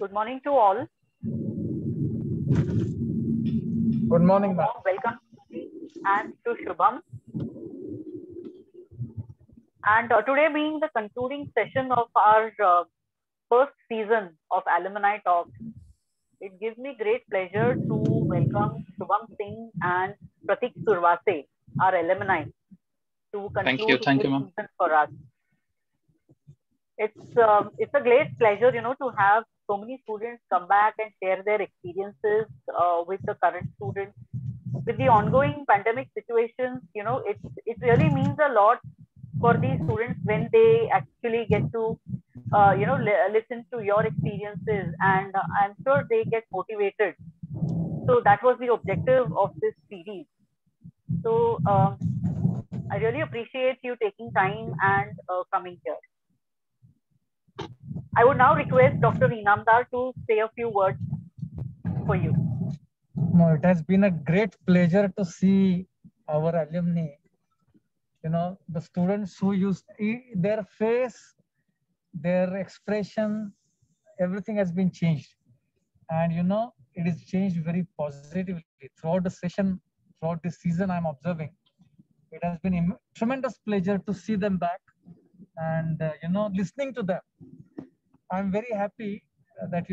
Good morning to all. Good morning, ma'am. Welcome and to Shubham. And today being the concluding session of our first season of Alumni Talks, it gives me great pleasure to welcome Shubham Singh and Pratik Survase, our alumni, to conclude Thank this you, ma'am. season for us. It's a great pleasure, to have so many students come back and share their experiences with the current students. With the ongoing pandemic situations, it really means a lot for these students when they actually get to, listen to your experiences, and I'm sure they get motivated. So that was the objective of this series. So I really appreciate you taking time and coming here. I would now request Dr. Inamdar to say a few words for you. No, it has been a great pleasure to see our alumni. The students who use their face, their expression, everything has been changed. And it is changed very positively throughout the session, throughout this season. I'm observing it has been a tremendous pleasure to see them back and listening to them. I'm very happy that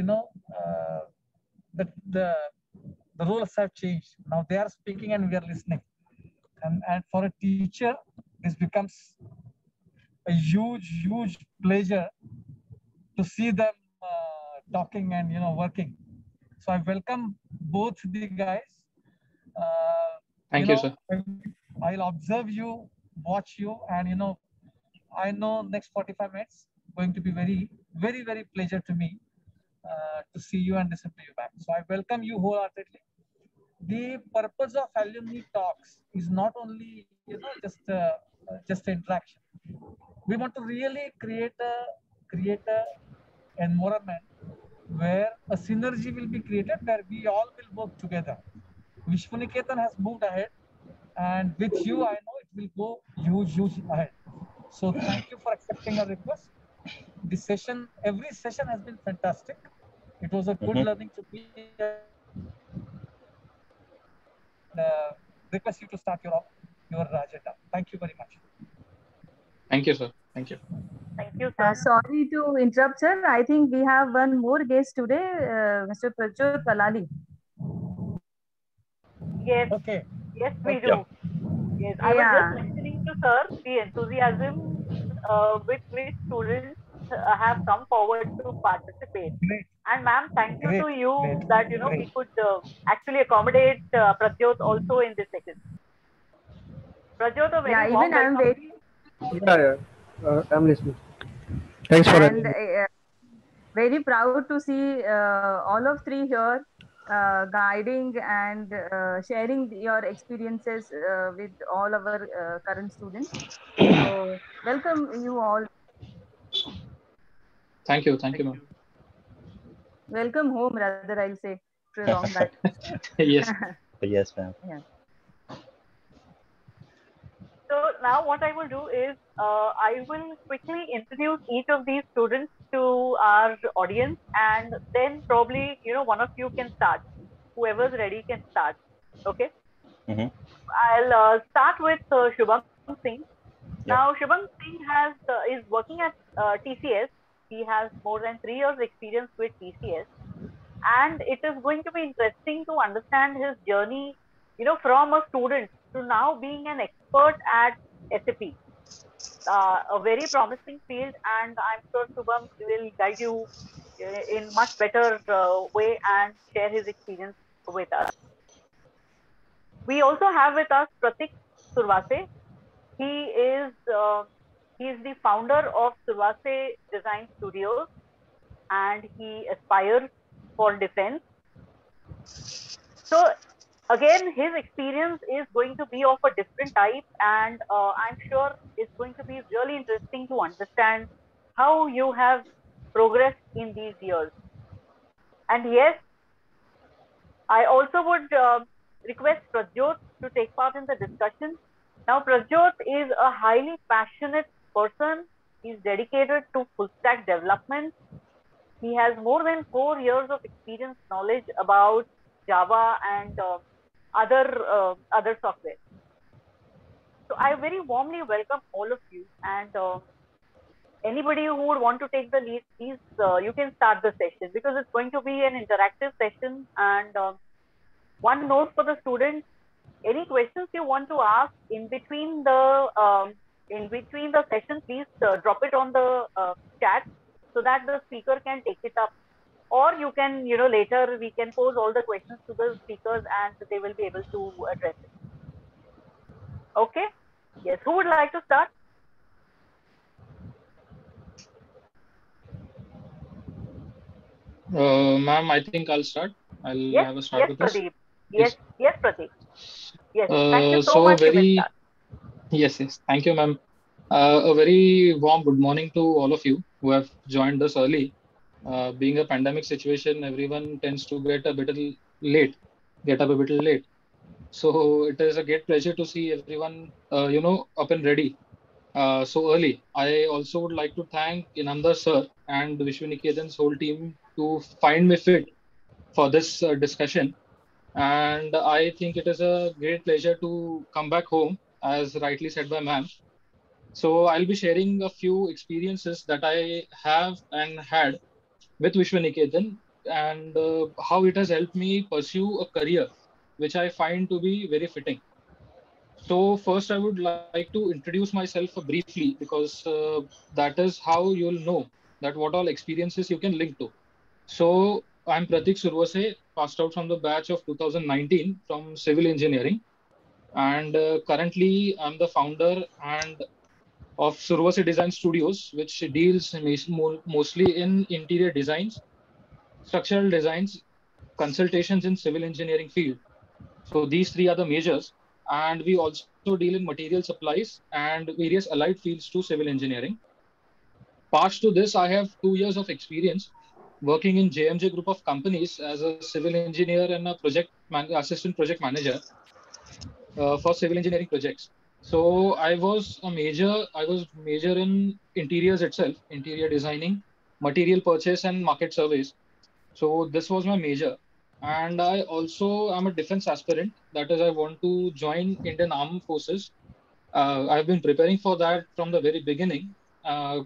that the roles have changed. Now they are speaking and we are listening. And for a teacher, this becomes a huge pleasure to see them talking and working. So I welcome both the guys. Thank you, sir. I'll observe you, watch you, and I know next 45 minutes going to be very pleasure to me to see you and listen to you back. So I welcome you wholeheartedly. The purpose of alumni talks is not only just interaction. We want to really create a environment where a synergy will be created, where we all will work together. Vishwaniketan has moved ahead, and with you, I know it will go huge ahead. So thank you for accepting our request. The session, every session has been fantastic. It was a good learning to me. Request you to start your agenda. Thank you very much. Thank you, sir. Thank you. Thank you, sir. Sorry to interrupt, sir. I think we have one more guest today, Mr. Prajot Palali. Yes. Okay. Yes, we do. Yes, I was just listening to sir the enthusiasm with which students have come forward to participate. Great. And ma'am, thank you to you Great. that we could actually accommodate Pratyot also in this session. Pratyot, a very warm even welcome. I'm listening. Thanks for and very proud to see all of three here guiding and sharing your experiences with all our current students. So welcome you all. Thank you, ma'am. Welcome home, rather I'll say. Prolong that. Yes. Yes, ma'am. Yeah. So now what I will do is I will quickly introduce each of these students to our audience, and then probably one of you can start. Whoever's ready can start. Okay. I'll start with Shubham Singh. Now Shubham Singh is working at TCS. He has more than 3 years experience with TCS, and it is going to be interesting to understand his journey, from a student to now being an expert at SAP. A very promising field, and I'm sure Shubham will guide you in much better way and share his experience with us. We also have with us Pratik Survase. He is the founder of Survase Design Studios, and he aspires for defense. So again, his experience is going to be of a different type, and I'm sure it's going to be really interesting to understand how you have progressed in these years. And yes, I also would request Prajot to take part in the discussion. Now, Prajot is a highly passionate person. He's dedicated to full stack development. He has more than 4 years of experience, knowledge about Java and other software. So I very warmly welcome all of you, and anybody who would want to take the lead, please you can start the session, because it's going to be an interactive session. And one note for the students: any questions you want to ask in between the session, please drop it on the chat so that the speaker can take it up. Or you can, later we can pose all the questions to the speakers and they will be able to address it. Okay? Yes. Who would like to start? Ma'am, I think I'll start. I'll Yes. have a start Yes, with this. Pradeep. Yes. Yes. Yes, Pradeep. Yes. Thank you so So much. You may very start. yes. Thank you, ma'am. A very warm good morning to all of you who have joined us early. Being a pandemic situation, everyone tends to get up a bit late. So it is a great pleasure to see everyone, up and ready so early. I also would like to thank Inamdar sir and Vishwaniketan's whole team to find me fit for this discussion. And I think it is a great pleasure to come back home, as rightly said by ma'am. So I'll be sharing a few experiences that I have and had with Vishwaniketan, and how it has helped me pursue a career which I find to be very fitting. So first, I would like to introduce myself briefly, because that is how you'll know that what all experiences you can link to. So I'm Pratik Survase, passed out from the batch of 2019 from civil engineering, and currently I'm the founder and of Survase Design Studios, which deals mostly in interior designs, structural designs, consultations in civil engineering field. So these three are the majors, and we also deal in material supplies and various allied fields to civil engineering. Past to this, I have 2 years of experience working in JMJ Group of companies as a civil engineer and a assistant project manager for civil engineering projects. So I was major in interiors itself, interior designing, material purchase, and market surveys. So this was my major. And I also am a defense aspirant. That is, I want to join Indian Armed Forces. I've been preparing for that from the very beginning. Uh,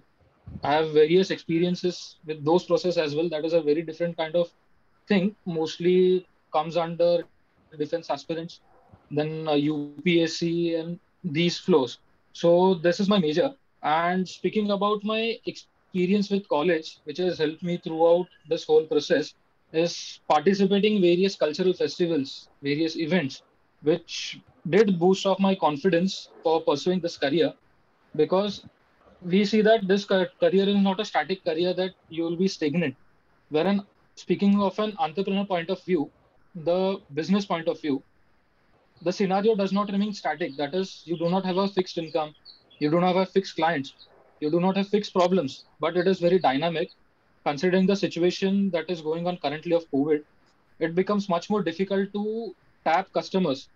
I have various experiences with those process as well. That is a very different kind of thing. Mostly comes under defense aspirants, then UPSC and these flows. So this is my major. And speaking about my experience with college, which has helped me throughout this whole process, is participating in various cultural festivals, various events, which did boost up my confidence for pursuing this career, because we see that this career is not a static career that you will be stagnant. Wherein, speaking of an entrepreneur point of view, the business point of view, the scenario does not remain static. That is, you do not have a fixed income, you do not have fixed clients, you do not have fixed problems, but it is very dynamic. Considering the situation that is going on currently of COVID, it becomes much more difficult to tap customers,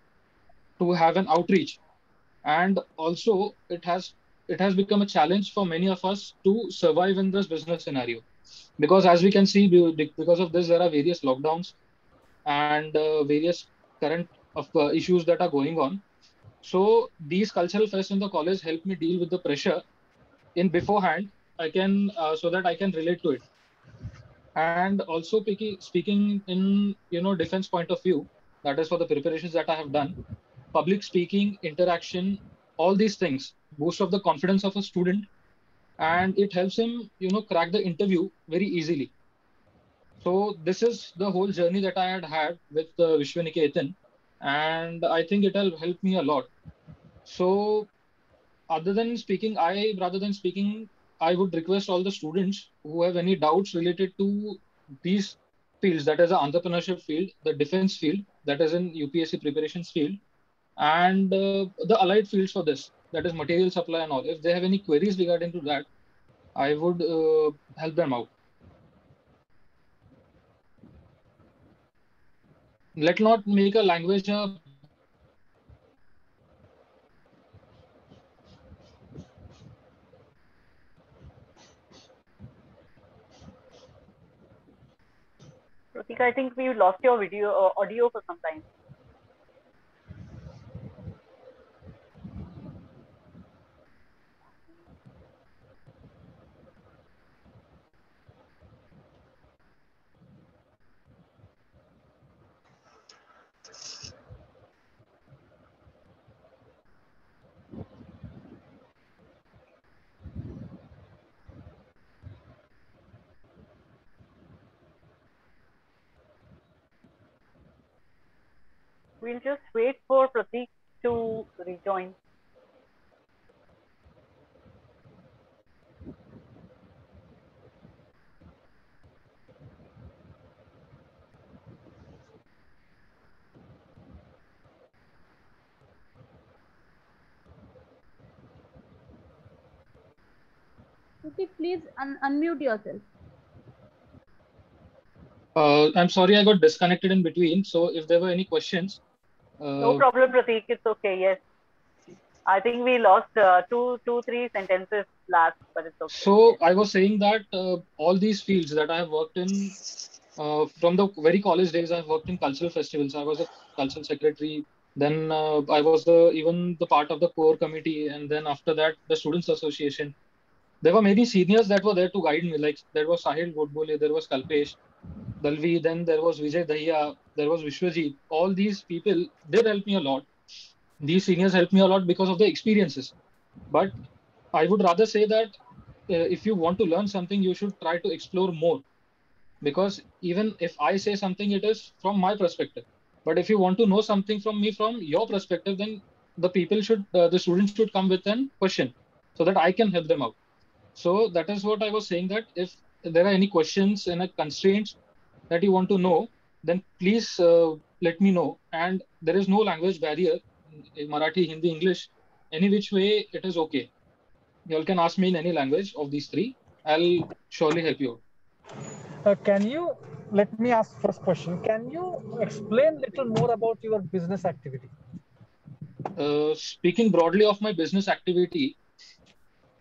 to have an outreach. And also it has become a challenge for many of us to survive in this business scenario, because as we can see, because of this there are various lockdowns and various current issues that are going on. So these cultural fests in the college help me deal with the pressure in beforehand. I can so that I can relate to it. And also speaking in defense point of view, that is for the preparations that I have done, public speaking, interaction, all these things boost up the confidence of a student, and it helps him crack the interview very easily. So this is the whole journey that I had with Vishwaniketan, and I think it will help me a lot. So rather than speaking, I would request all the students who have any doubts related to these fields, that is the entrepreneurship field, the defense field, that is in UPSC preparations field, and the allied fields for this, that is material supply and all. If they have any queries regarding to that, I would help them out. Let not make a language a Pratik, I think we lost your video audio for some time. We'll just wait for Pratik to rejoin. Pratik, please unmute yourself. I'm sorry, I got disconnected in between. So if there were any questions, No problem, Pratik. It's okay. Yes. I think we lost three sentences last, but it's okay. So I was saying that all these fields that I have worked in, from the very college days, I've worked in cultural festivals. I was a cultural secretary. Then I was even the part of the core committee, and then after that, the students' association. There were many seniors that were there to guide me. Like there was Sahil Godbole, there was Kalpesh Dalvi, then there was Vijay Dahiya, there was Vishwajit. All these people did help me a lot. These seniors helped me a lot because of the experiences. But I would rather say that if you want to learn something, you should try to explore more. Because even if I say something, it is from my perspective. But if you want to know something from me from your perspective, then the students should come with a question so that I can help them out. So that is what I was saying, that if there are any questions and constraints that you want to know, then please let me know. And there is no language barrier in Marathi, Hindi, English, any which way it is okay. You all can ask me in any language of these three. I'll surely help you out. Let me ask first question. Can you explain a little more about your business activity? Speaking broadly of my business activity,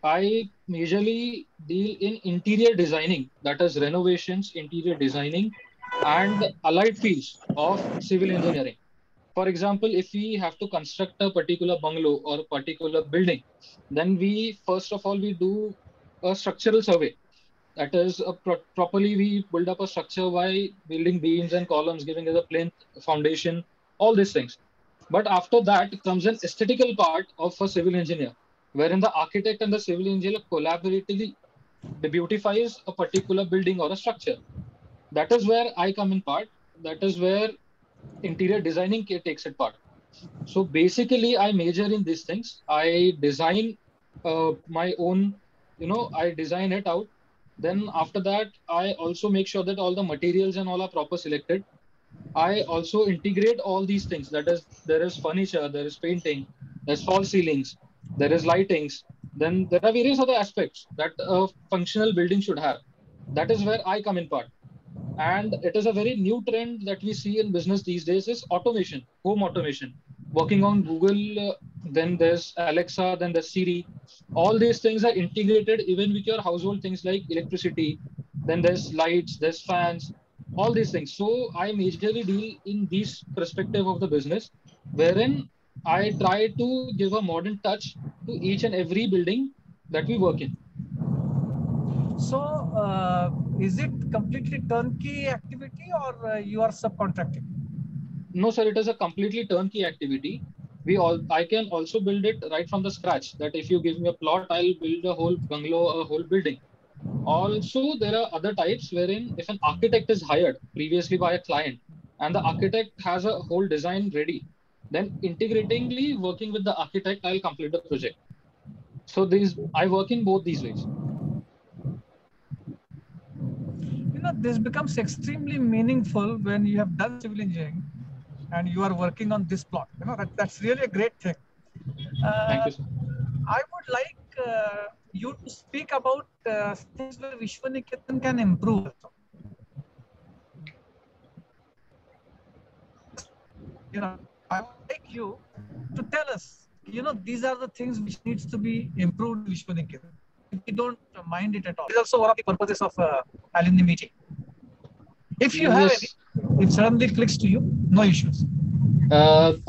I majorly deal in interior designing, that is renovations, interior designing, and allied fields of civil engineering. For example, if we have to construct a particular bungalow or a particular building, then we first of all we do a structural survey. That is, properly we build up a structure by building beams and columns, giving it a plinth, foundation, all these things. But after that comes an aesthetical part of a civil engineer, wherein the architect and the civil engineer collaboratively beautifies a particular building or a structure. That is where I come in part. That is where interior designing takes its part. So basically, I major in these things. I design my own, I design it out. Then after that, I also make sure that all the materials and all are proper selected. I also integrate all these things. That is, there is furniture, there is painting, there's false ceilings, there is lightings. Then there are various other aspects that a functional building should have. That is where I come in part. And it is a very new trend that we see in business these days is automation, home automation. Working on Google, then there's Alexa, then there's Siri. All these things are integrated even with your household things like electricity. Then there's lights, there's fans, all these things. So I majorly deal in this perspective of the business, wherein I try to give a modern touch to each and every building that we work in. So, is it completely turnkey activity or you are subcontracting? No, sir, it is a completely turnkey activity. I can also build it right from the scratch. That if you give me a plot, I'll build a whole bungalow, a whole building. Also, there are other types wherein if an architect is hired previously by a client and the architect has a whole design ready, then integratingly working with the architect, I'll complete the project. So I work in both these ways. This becomes extremely meaningful when you have done civil engineering and you are working on this plot. That's really a great thing. Thank you, sir. I would like you to speak about things where Vishwaniketan can improve. I would like you to tell us, these are the things which needs to be improved in Vishwaniketan. We don't mind it at all. It's also one of the purposes of alumni meeting. If you have Yes. any, it suddenly clicks to you, no issues.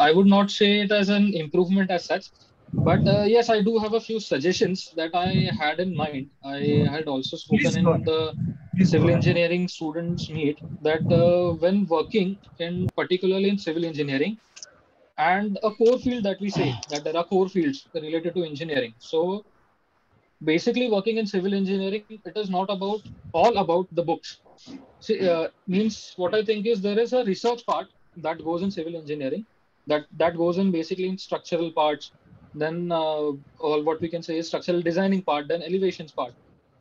I would not say it as an improvement as such, but yes, I do have a few suggestions that I had in mind. I had also spoken Please go in ahead. the Please go civil ahead. engineering students meet that when working in particularly in civil engineering and a core field that we say that there are core fields related to engineering. So basically working in civil engineering, it is not about all about the books. See, means what I think is there is a research part that goes in civil engineering, that goes in basically in structural parts, then all what we can say is structural designing part, then elevations part.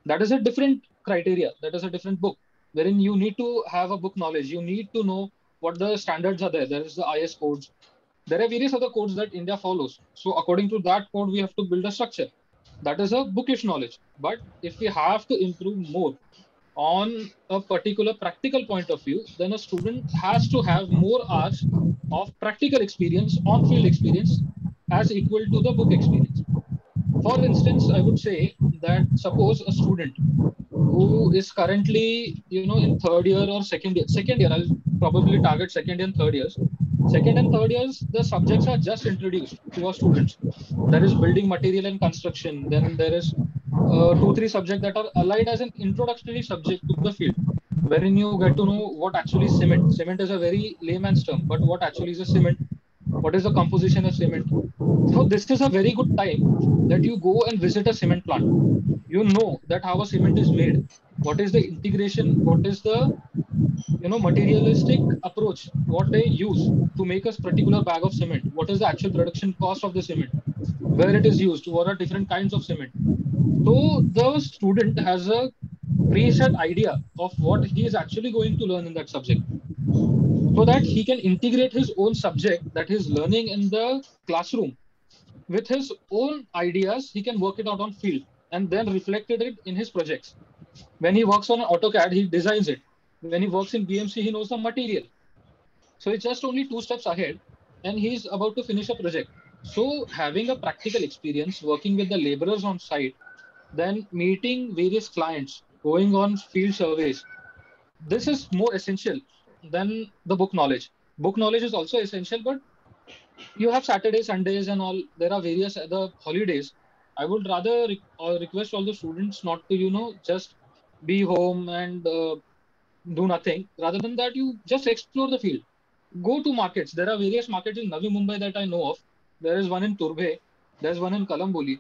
That is a different criteria. That is a different book wherein you need to have a book knowledge. You need to know what the standards are there. There is the IS codes. There are various other codes that India follows. So according to that code, we have to build a structure. That is a bookish knowledge. But if we have to improve more on a particular practical point of view, then a student has to have more hours of practical experience, on field experience, as equal to the book experience. For instance, I would say that suppose a student who is currently, in third year or second year, I'll probably target second and third years. Second and third years, the subjects are just introduced to our students. There is building material and construction. Then there is two, three subjects that are allied as an introductory subject to the field, wherein you get to know what actually is cement. Cement is a very layman's term, but what actually is a cement? What is the composition of cement? So this is a very good time that you go and visit a cement plant. You know that how a cement is made. What is the integration? What is the materialistic approach? What they use to make a particular bag of cement? What is the actual production cost of the cement? Where it is used? What are different kinds of cement? So the student has a preset idea of what he is actually going to learn in that subject, so that he can integrate his own subject that he's learning in the classroom with his own ideas. He can work it out on field and then reflected it in his projects. When he works on AutoCAD, he designs it. When he works in BMC, he knows the material. So it's just only two steps ahead and he's about to finish a project. So having a practical experience, working with the laborers on site, then meeting various clients, going on field surveys, this is more essential than the book knowledge. Book knowledge is also essential, but you have Saturdays, Sundays, and all. There are various other holidays. I would rather request all the students not to, just be home and do nothing. Rather than that, you just explore the field. Go to markets. There are various markets in Navi Mumbai that I know of. There is one in Turbe. There's one in Kalamboli.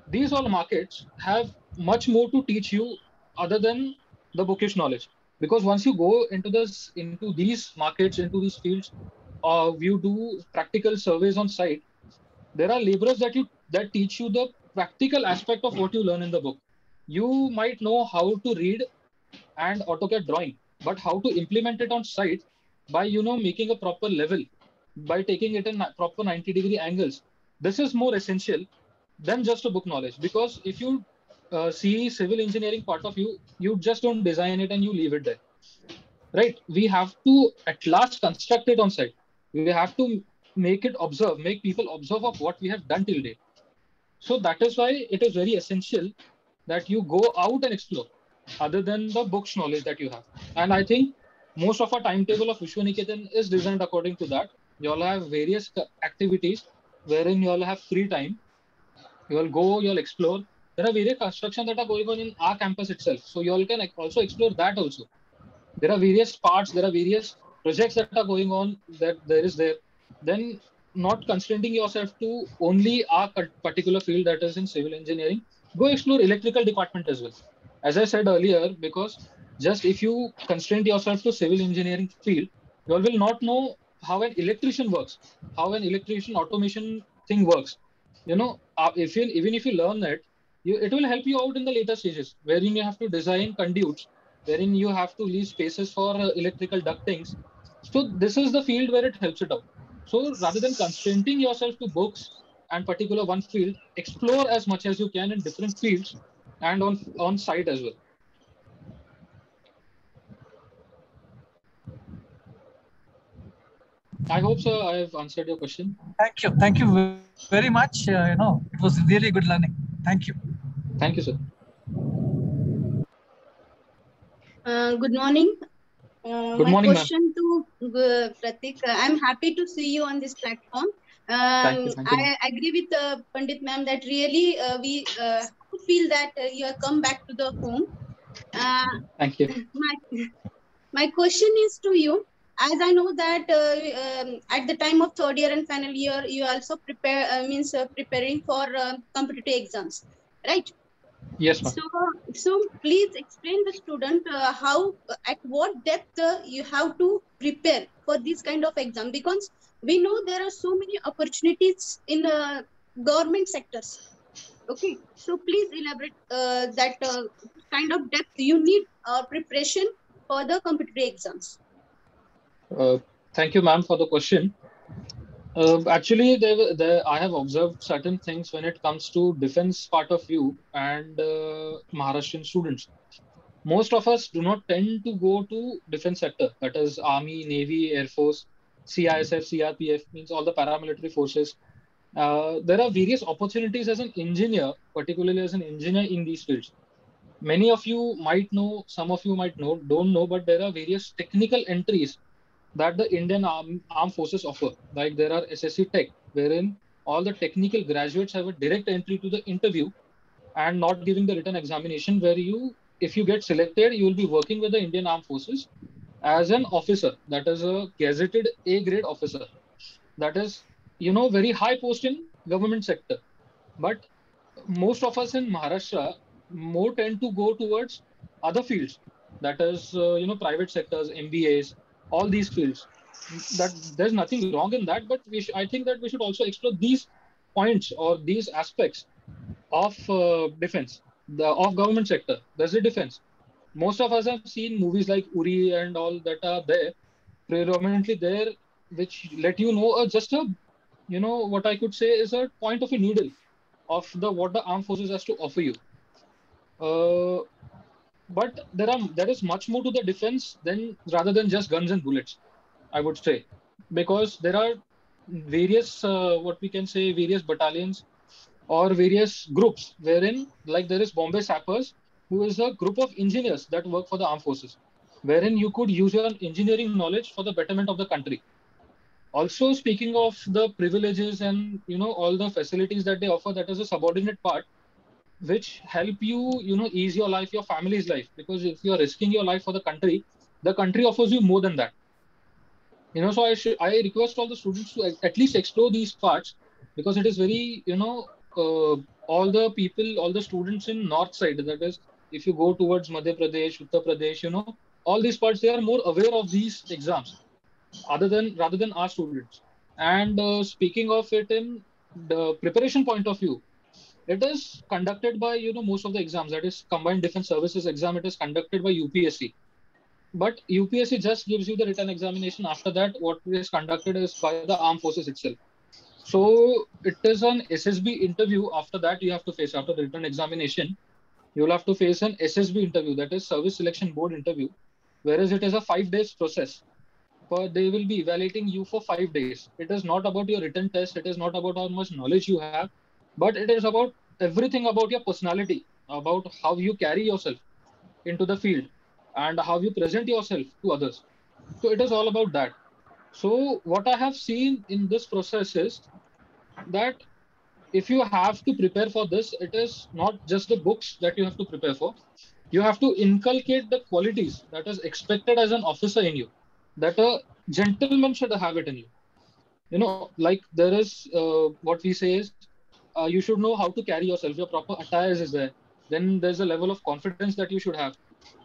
These all markets have much more to teach you other than the bookish knowledge. Because once you go into these markets, into these fields, you do practical surveys on site. There are laborers that teach you the practical aspect of what you learn in the book. You might know how to read and AutoCAD drawing, but how to implement it on site by making a proper level, by taking it in proper 90-degree angles. This is more essential than just a book knowledge, because if you see civil engineering part of you just don't design it and you leave it there, right? We have to at last construct it on site. We have to make people observe of what we have done till date. So that is why it is very essential that you go out and explore other than the books knowledge that you have. And I think most of our timetable of Vishwaniketan is designed according to that. You all have various activities wherein you all have free time. You all go, you all explore. There are various construction that are going on in our campus itself. So you all can also explore that also. There are various parts, there are various projects that are going on that there is there. Then not constraining yourself to only our particular field, that is in civil engineering. Go explore electrical department as well. As I said earlier, because just if you constrain yourself to civil engineering field, you all will not know how an electrician works, how an electrician automation thing works. If you even if you learn that, it will help you out in the later stages, wherein you have to design conduits, wherein you have to leave spaces for electrical ductings. So this is the field where it helps it out. So rather than constraining yourself to books and particular one field, explore as much as you can in different fields and on site as well. I hope, sir, I have answered your question. Thank you. Thank you very much. It was really good learning. Thank you. Thank you, sir. Good morning. Good My morning, ma'am. question to Pratik. I'm happy to see you on this platform. Thank you, ma'am. I agree with Pandit ma'am that really we feel that you have come back to the home. Thank you. My question is to you. As I know that at the time of third year and final year, you also preparing for competitive exams, right? Yes, ma'am. So please explain the student how at what depth you have to prepare for this kind of exam, because we know there are so many opportunities in government sectors. Okay, so please elaborate that kind of depth you need preparation for the competitive exams. Thank you, ma'am, for the question. Actually, I have observed certain things when it comes to defense part of view and Maharashtrian students. Most of us do not tend to go to defense sector, that is Army, Navy, Air Force, CISF, CRPF, means all the paramilitary forces. There are various opportunities as an engineer, particularly as an engineer in these fields. Many of you might know, some of you might know, don't know, but there are various technical entries that the Indian armed forces offer. Like there are SSC Tech, wherein all the technical graduates have a direct entry to the interview and not giving the written examination, where you, if you get selected, you will be working with the Indian armed forces as an officer, that is a gazetted A grade officer. That is, very high post in government sector. But most of us in Maharashtra more tend to go towards other fields. That is, private sectors, MBAs, all these fields. That there's nothing wrong in that, but I think that we should also explore these points or these aspects of defense, the of government sector. There's a defense. Most of us have seen movies like Uri and all that are there, predominantly there, which let you know just a, what I could say is a point of a needle of the what the armed forces has to offer you. Uh, but there is much more to the defense than rather than just guns and bullets, I would say, because there are various what we can say various battalions or various groups wherein like there is Bombay Sappers, who is a group of engineers that work for the armed forces, wherein you could use your engineering knowledge for the betterment of the country. Also, speaking of the privileges and all the facilities that they offer, that is a subordinate part which help you ease your life, your family's life, because if you are risking your life for the country offers you more than that. So I request all the students to at least explore these parts, because it is very all the people, all the students in north side, that is if you go towards Madhya Pradesh, Uttar Pradesh, all these parts, they are more aware of these exams rather than our students. And speaking of it in the preparation point of view, it is conducted by most of the exams, that is combined defense services exam, it is conducted by UPSC. But UPSC just gives you the written examination. After that, what is conducted is by the armed forces itself. So it is an SSB interview. After that, you have to face, after the written examination, you will have to face an SSB interview, that is Service Selection Board interview, whereas it is a 5 days process. But they will be evaluating you for 5 days. It is not about your written test. It is not about how much knowledge you have, but it is about everything about your personality, about how you carry yourself into the field and how you present yourself to others. So it is all about that. So what I have seen in this process is that if you have to prepare for this, it is not just the books that you have to prepare for. You have to inculcate the qualities that is expected as an officer in you, that a gentleman should have it in you. Like there is what we say is you should know how to carry yourself. Your proper attires is there. Then there's a level of confidence that you should have.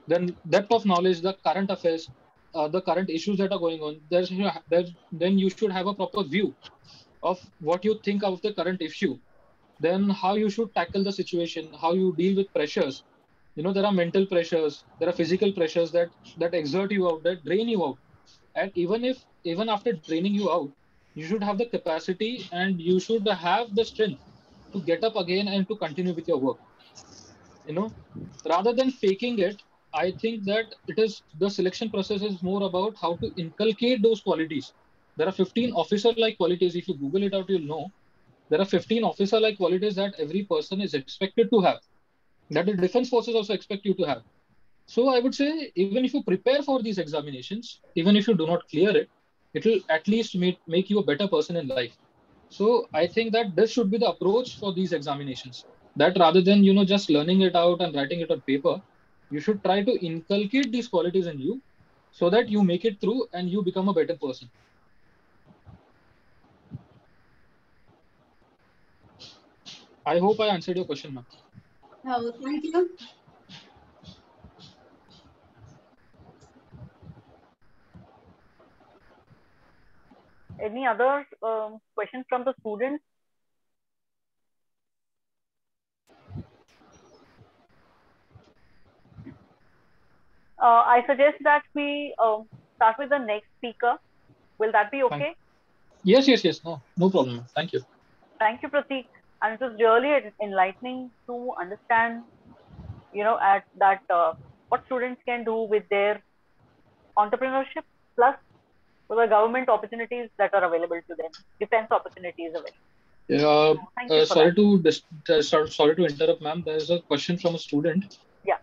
Then depth of knowledge, the current affairs, the current issues that are going on. Then you should have a proper view of what you think of the current issue. Then how you should tackle the situation, how you deal with pressures. There are mental pressures, there are physical pressures that exert you out, that drain you out. And even after draining you out, you should have the capacity and you should have the strength to get up again and to continue with your work. you know Rather than faking it, I think that it is the selection process is more about how to inculcate those qualities. There are 15 officer like qualities. If you Google it out, you'll know there are 15 officer like qualities that every person is expected to have, that the defense forces also expect you to have. So I would say, even if you prepare for these examinations, even if you do not clear it, it will at least make you a better person in life. So I think that this should be the approach for these examinations. That rather than, just learning it out and writing it on paper, you should try to inculcate these qualities in you so that you make it through and you become a better person. I hope I answered your question, ma'am. Oh, thank you. Any other questions from the students? I suggest that we start with the next speaker. Will that be okay? Yes. No problem. Thank you. Thank you, Pratik. And it was really enlightening to understand, at that what students can do with their entrepreneurship, plus with the government opportunities that are available to them, defense opportunities available. Thank you for sorry to interrupt, ma'am. There is a question from a student. Yeah.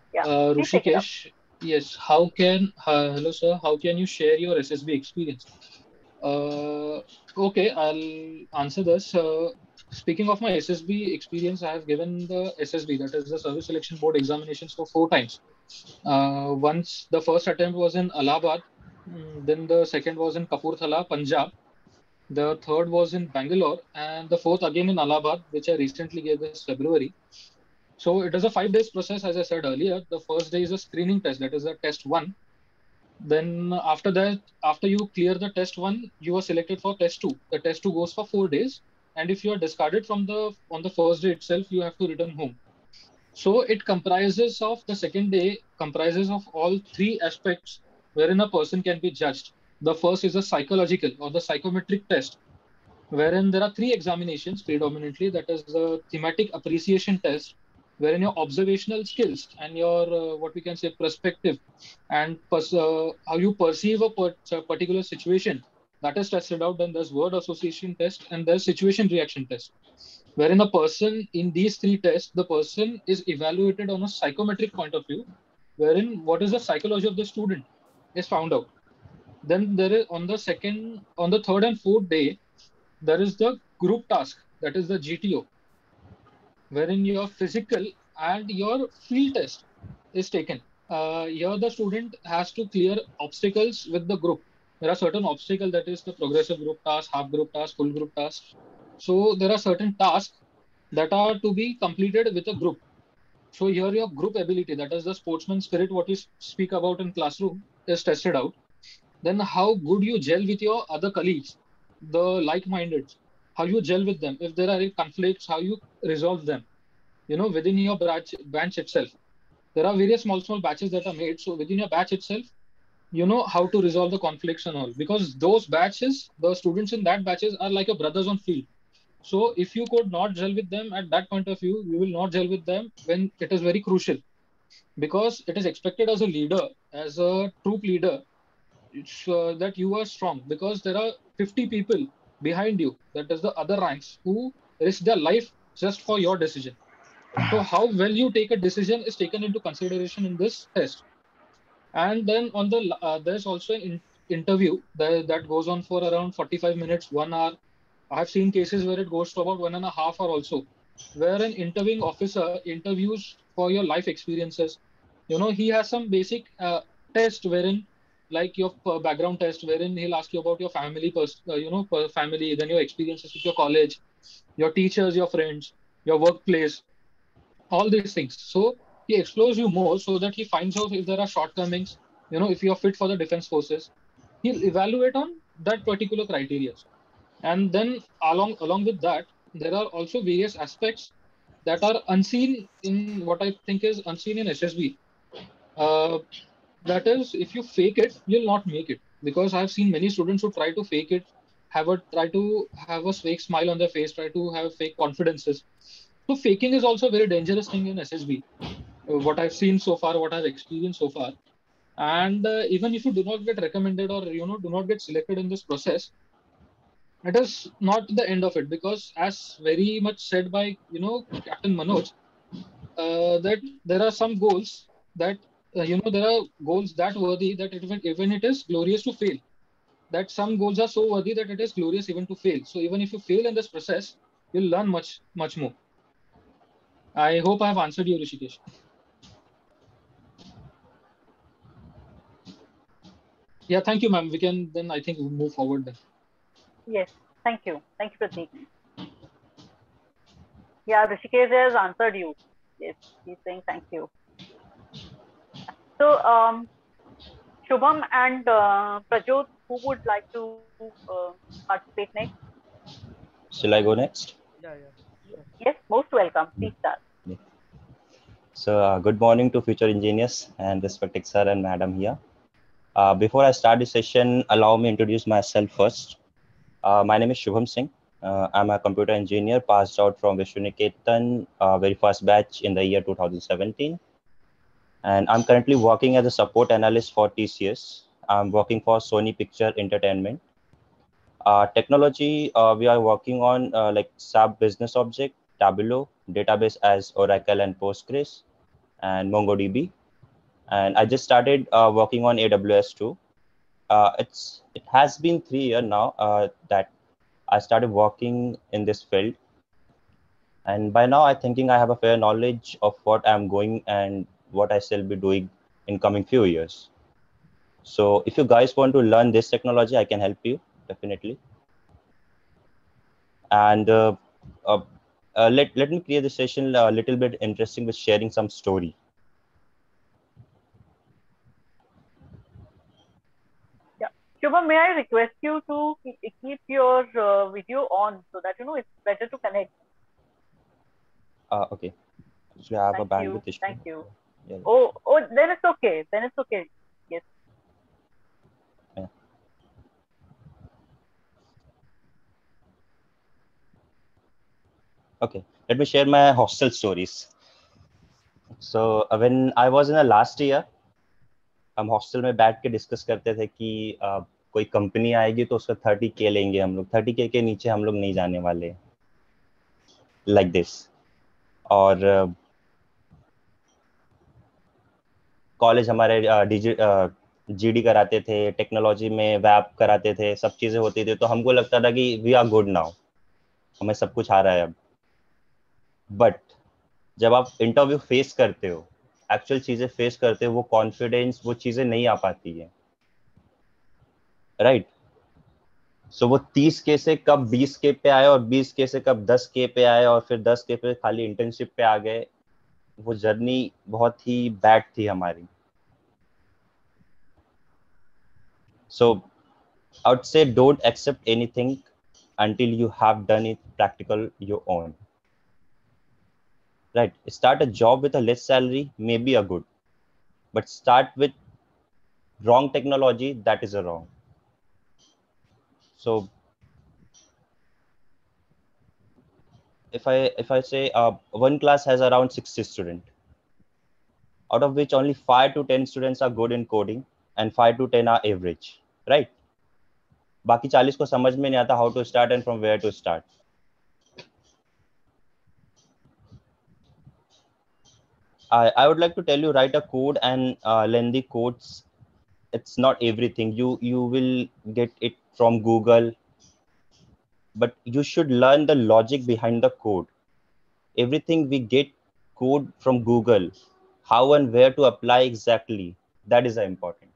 Please take it up. Rushikesh, yes. Hello, sir. How can you share your SSB experience? Okay, I'll answer this. Speaking of my SSB experience, I have given the SSB, that is the Service Selection Board examinations, for 4 times. Once the first attempt was in Allahabad, then the second was in Kapurthala, Punjab. The third was in Bangalore, and the fourth again in Allahabad, which I recently gave this February. So it is a 5 days process, as I said earlier. The first day is a screening test, that is the test 1. Then after that, after you clear the test 1, you are selected for test 2. The test 2 goes for 4 days, and if you are discarded on the first day itself, you have to return home. So it comprises of the second day comprises of all 3 aspects wherein a person can be judged. The first is a psychological or the psychometric test, wherein there are 3 examinations predominantly. That is the thematic appreciation test, wherein your observational skills and your what we can say perspective and how you perceive a particular situation, that is tested out. Then there's word association test and there's situation reaction test, wherein a person in these 3 tests, the person is evaluated on a psychometric point of view, wherein what is the psychology of the student is found out. Then there is on the third and fourth day, there is the group task, that is the GTO, wherein your physical and your field test is taken. Here the student has to clear obstacles with the group. There are certain obstacles, that is the progressive group task, half group task, full group task. So there are certain tasks that are to be completed with a group. So here your group ability, that is the sportsman spirit, what we speak about in classroom, is tested out. Then how good you gel with your other colleagues, the like-minded, how you gel with them. If there are any conflicts, how you resolve them, within your branch itself. There are various small batches that are made. So within your batch itself, you know how to resolve the conflicts and all, because those batches, the students in that batches are like your brothers on field. So if you could not gel with them at that point of view, you will not gel with them when it is very crucial, because it is expected as a leader, as a troop leader, that you are strong, because there are 50 people behind you, that is the other ranks, who risk their life just for your decision. So how well you take a decision is taken into consideration in this test. And then on there's also an interview that goes on for around 45 minutes, 1 hour. I have seen cases where it goes to about 1.5 hours also, where an interviewing officer interviews for your life experiences. He has some basic test wherein, like your background test, wherein he'll ask you about your family, family, then your experiences with your college, your teachers, your friends, your workplace, all these things. So he explores you more so that he finds out if there are shortcomings, if you're fit for the defense forces. He'll evaluate on that particular criteria. And then along with that, there are also various aspects that are unseen in what I think is unseen in SSB. That is, if you fake it, you'll not make it. Because I've seen many students who try to fake it, try to have a fake smile on their face, try to have fake confidences. So faking is also a very dangerous thing in SSB. What I've seen so far, what I've experienced so far. And even if you do not get recommended or do not get selected in this process, it is not the end of it, because as very much said by Captain Manoj, that there are some goals that there are goals that worthy that even it is glorious to fail. That some goals are so worthy that it is glorious even to fail. So even if you fail in this process, you'll learn much, much more. I hope I have answered you, Rishikesh. Yeah, thank you, ma'am. We can then, I think, move forward then. Yes, thank you. Thank you, Prateek. Yeah, Rishikesh has answered you. Yes, he's saying thank you. So, Shubham and Prajot, who would like to participate next? Shall I go next? Yeah, sure. Yes, most welcome. Please start. Yeah. So, good morning to future engineers and respected sir and madam here. Before I start the session, allow me to introduce myself first. My name is Shubham Singh. I'm a computer engineer passed out from Vishnuniketan, very first batch in the year 2017. And I'm currently working as a support analyst for TCS. I'm working for Sony Picture Entertainment. Technology, we are working on like SAP Business Object, Tableau, database as Oracle and Postgres, and MongoDB. And I just started working on AWS too. It has been 3 years now that I started working in this field. And by now, I thinking I have a fair knowledge of what I'm going and what I shall be doing in coming few years. So if you guys want to learn this technology, I can help you definitely. And let me create the session a little bit interesting with sharing some story. Yeah, Shubham, may I request you to keep your video on so that it's better to connect. Okay. Actually, I have a Thank you. bandwidth issue. Thank you. Yeah. Oh, then it's okay. Then it's okay. Yes. Yeah. Okay. Let me share my hostel stories. So when I was in the last year, हम hostel में बैठ के discuss करते थे कि कोई company आएगी तो उसका 30K लेंगे हम लोग, 30K के नीचे हम लोग नहीं जाने वाले, लाइक दिस. और कॉलेज हमारे जीडी कराते थे, टेक्नोलॉजी में वैप कराते थे, सब चीज़ें होती थी, तो हमको लगता था कि वी आर गुड नाउ, हमें सब कुछ आ रहा है अब. बट जब आप इंटरव्यू फेस करते हो, एक्चुअल चीज़ें फेस करते हो, वो कॉन्फिडेंस, वो चीज़ें नहीं आ पाती है, राइट. सो वो 30K से कब 20K पे आए और 20K से कब 10K पे आए और फिर 10K पे खाली इंटर्नशिप पे आ गए, वो जर्नी बहुत ही बैड थी हमारी. सो I would say don't accept anything until you have done it practical your own. Right. Start a job with a less salary, maybe a good, but start with wrong technology, that is a wrong. So if I say one class has around 60 students, out of which only 5 to 10 students are good in coding and 5 to 10 are average, right? बाकी 40 को समझ में नहीं आता how to start and from where to start. I would like to tell you, write a code and lengthy codes. It's not everything. You will get it from Google, but you should learn the logic behind the code. Everything we get code from Google, how and where to apply exactly, that is important.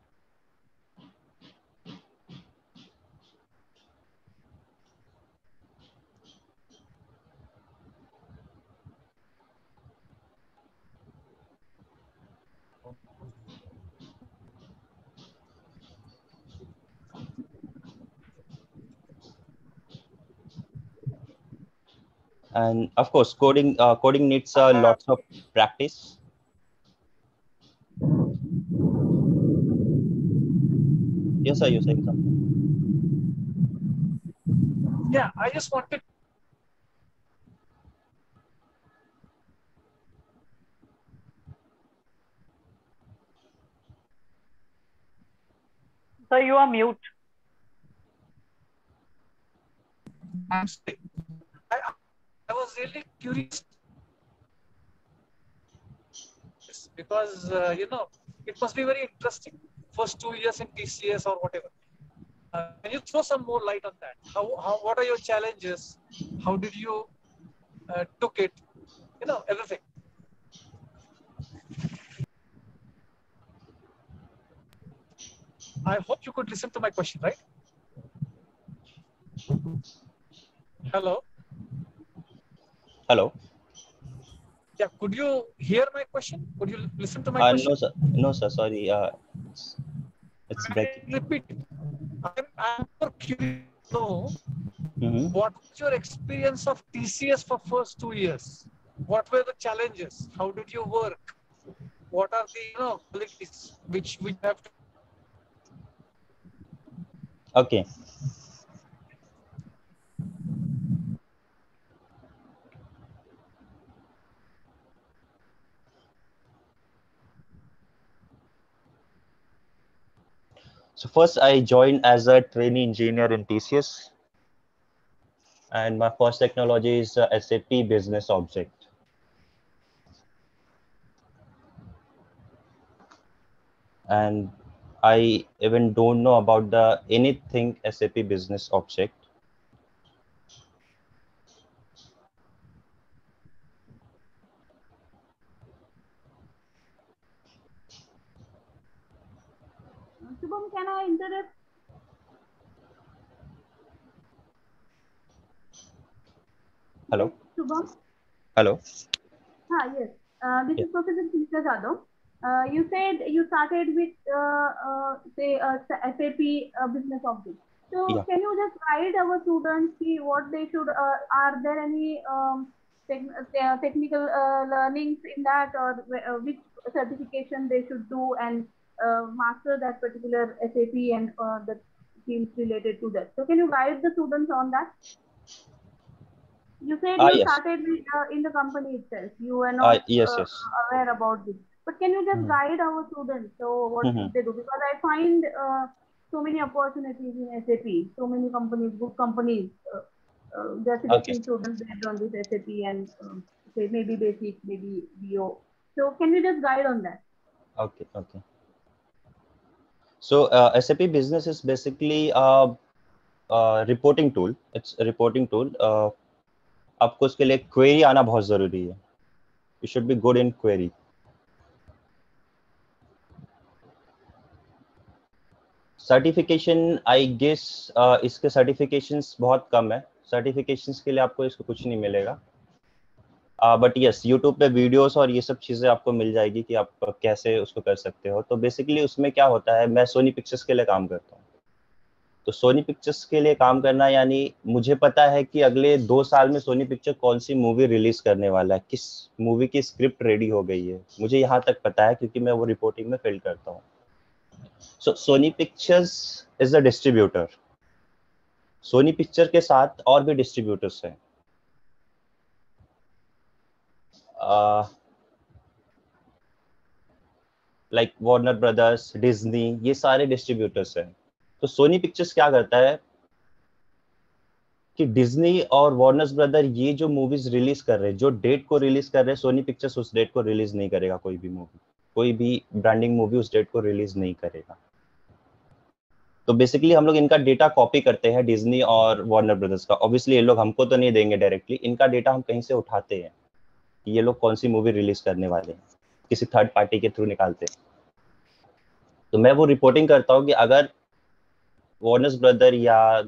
And of course, coding needs lots of practice. Yes, sir, you're saying something. Yeah, I just wanted. So you are mute. I'm sorry. I was really curious because It must be very interesting. First 2 years in TCS or whatever. Can you throw some more light on that? What are your challenges? How did you took it? You know, everything. I hope you could listen to my question, right? Hello. Hello. Yeah, could you hear my question? Could you listen to my question? No, sir. No, sir. Sorry. It's breaking. I repeat it. I'm more curious to know Mm-hmm. what was your experience of TCS for first 2 years? What were the challenges? How did you work? What are the qualities which we have to? Okay. So first, I joined as a trainee engineer in TCS, and my first technology is SAP Business Object. And I even don't know about the anything SAP Business Object. Shubham, can I interrupt? Hello. Shubham? Hello. Yes. This Yeah. is Professor Sita Jadhav. You said you started with say SAP business object. So Yeah. can you just guide our students see what they should? Are there any technical learnings in that, or which certification they should do and master that particular SAP and the fields related to that? So can you guide the students on that? You said you Yes. started with, in the company itself. You were not Yes. Yes. aware about this. But can you just guide our students? So what should they do? Because I find so many opportunities in SAP. So many companies, good companies, they're Okay. selecting students based on this SAP and say maybe basic, maybe BO. So can you just guide on that? Okay. Okay. So SAP Business is basically a reporting tool. It's a reporting tool. आपको उसके लिए query आना बहुत जरूरी है. You should be good in query. Certification I guess इसके certifications बहुत कम है. सर्टिफिकेशंस के लिए आपको इसको कुछ नहीं मिलेगा. बट यस, यूट्यूब पे वीडियोस और ये सब चीज़ें आपको मिल जाएगी कि आप कैसे उसको कर सकते हो. तो बेसिकली उसमें क्या होता है, मैं सोनी पिक्चर्स के लिए काम करता हूँ. तो सोनी पिक्चर्स के लिए काम करना यानी मुझे पता है कि अगले 2 साल में सोनी पिक्चर कौन सी मूवी रिलीज करने वाला है, किस मूवी की स्क्रिप्ट रेडी हो गई है, मुझे यहाँ तक पता है क्योंकि मैं वो रिपोर्टिंग में फिल करता हूँ. So Sony Pictures is a distributor. Sony Picture के साथ और भी डिस्ट्रीब्यूटर्स हैं. लाइक वार्नर ब्रदर्स, डिज्नी, ये सारे डिस्ट्रीब्यूटर्स हैं. तो सोनी पिक्चर्स क्या करता है कि डिज्नी और वार्नर ब्रदर ये जो मूवीज रिलीज कर रहे हैं, जो डेट को रिलीज कर रहे हैं, सोनी पिक्चर्स उस डेट को रिलीज नहीं करेगा. कोई भी मूवी, कोई भी ब्रांडिंग मूवी उस डेट को रिलीज नहीं करेगा. तो बेसिकली हम लोग इनका डेटा कॉपी करते हैं, डिज्नी और वार्नर ब्रदर्स का. ऑब्वियसली ये लोग हमको तो नहीं देंगे डायरेक्टली, इनका डेटा हम कहीं से उठाते हैं कि ये लोग कौन सी मूवी रिलीज करने वाले हैं, किसी थर्ड पार्टी के थ्रू निकालते हैं. तो मैं वो रिपोर्टिंग करता हूँ कि अगर वार्नर ब्रदर या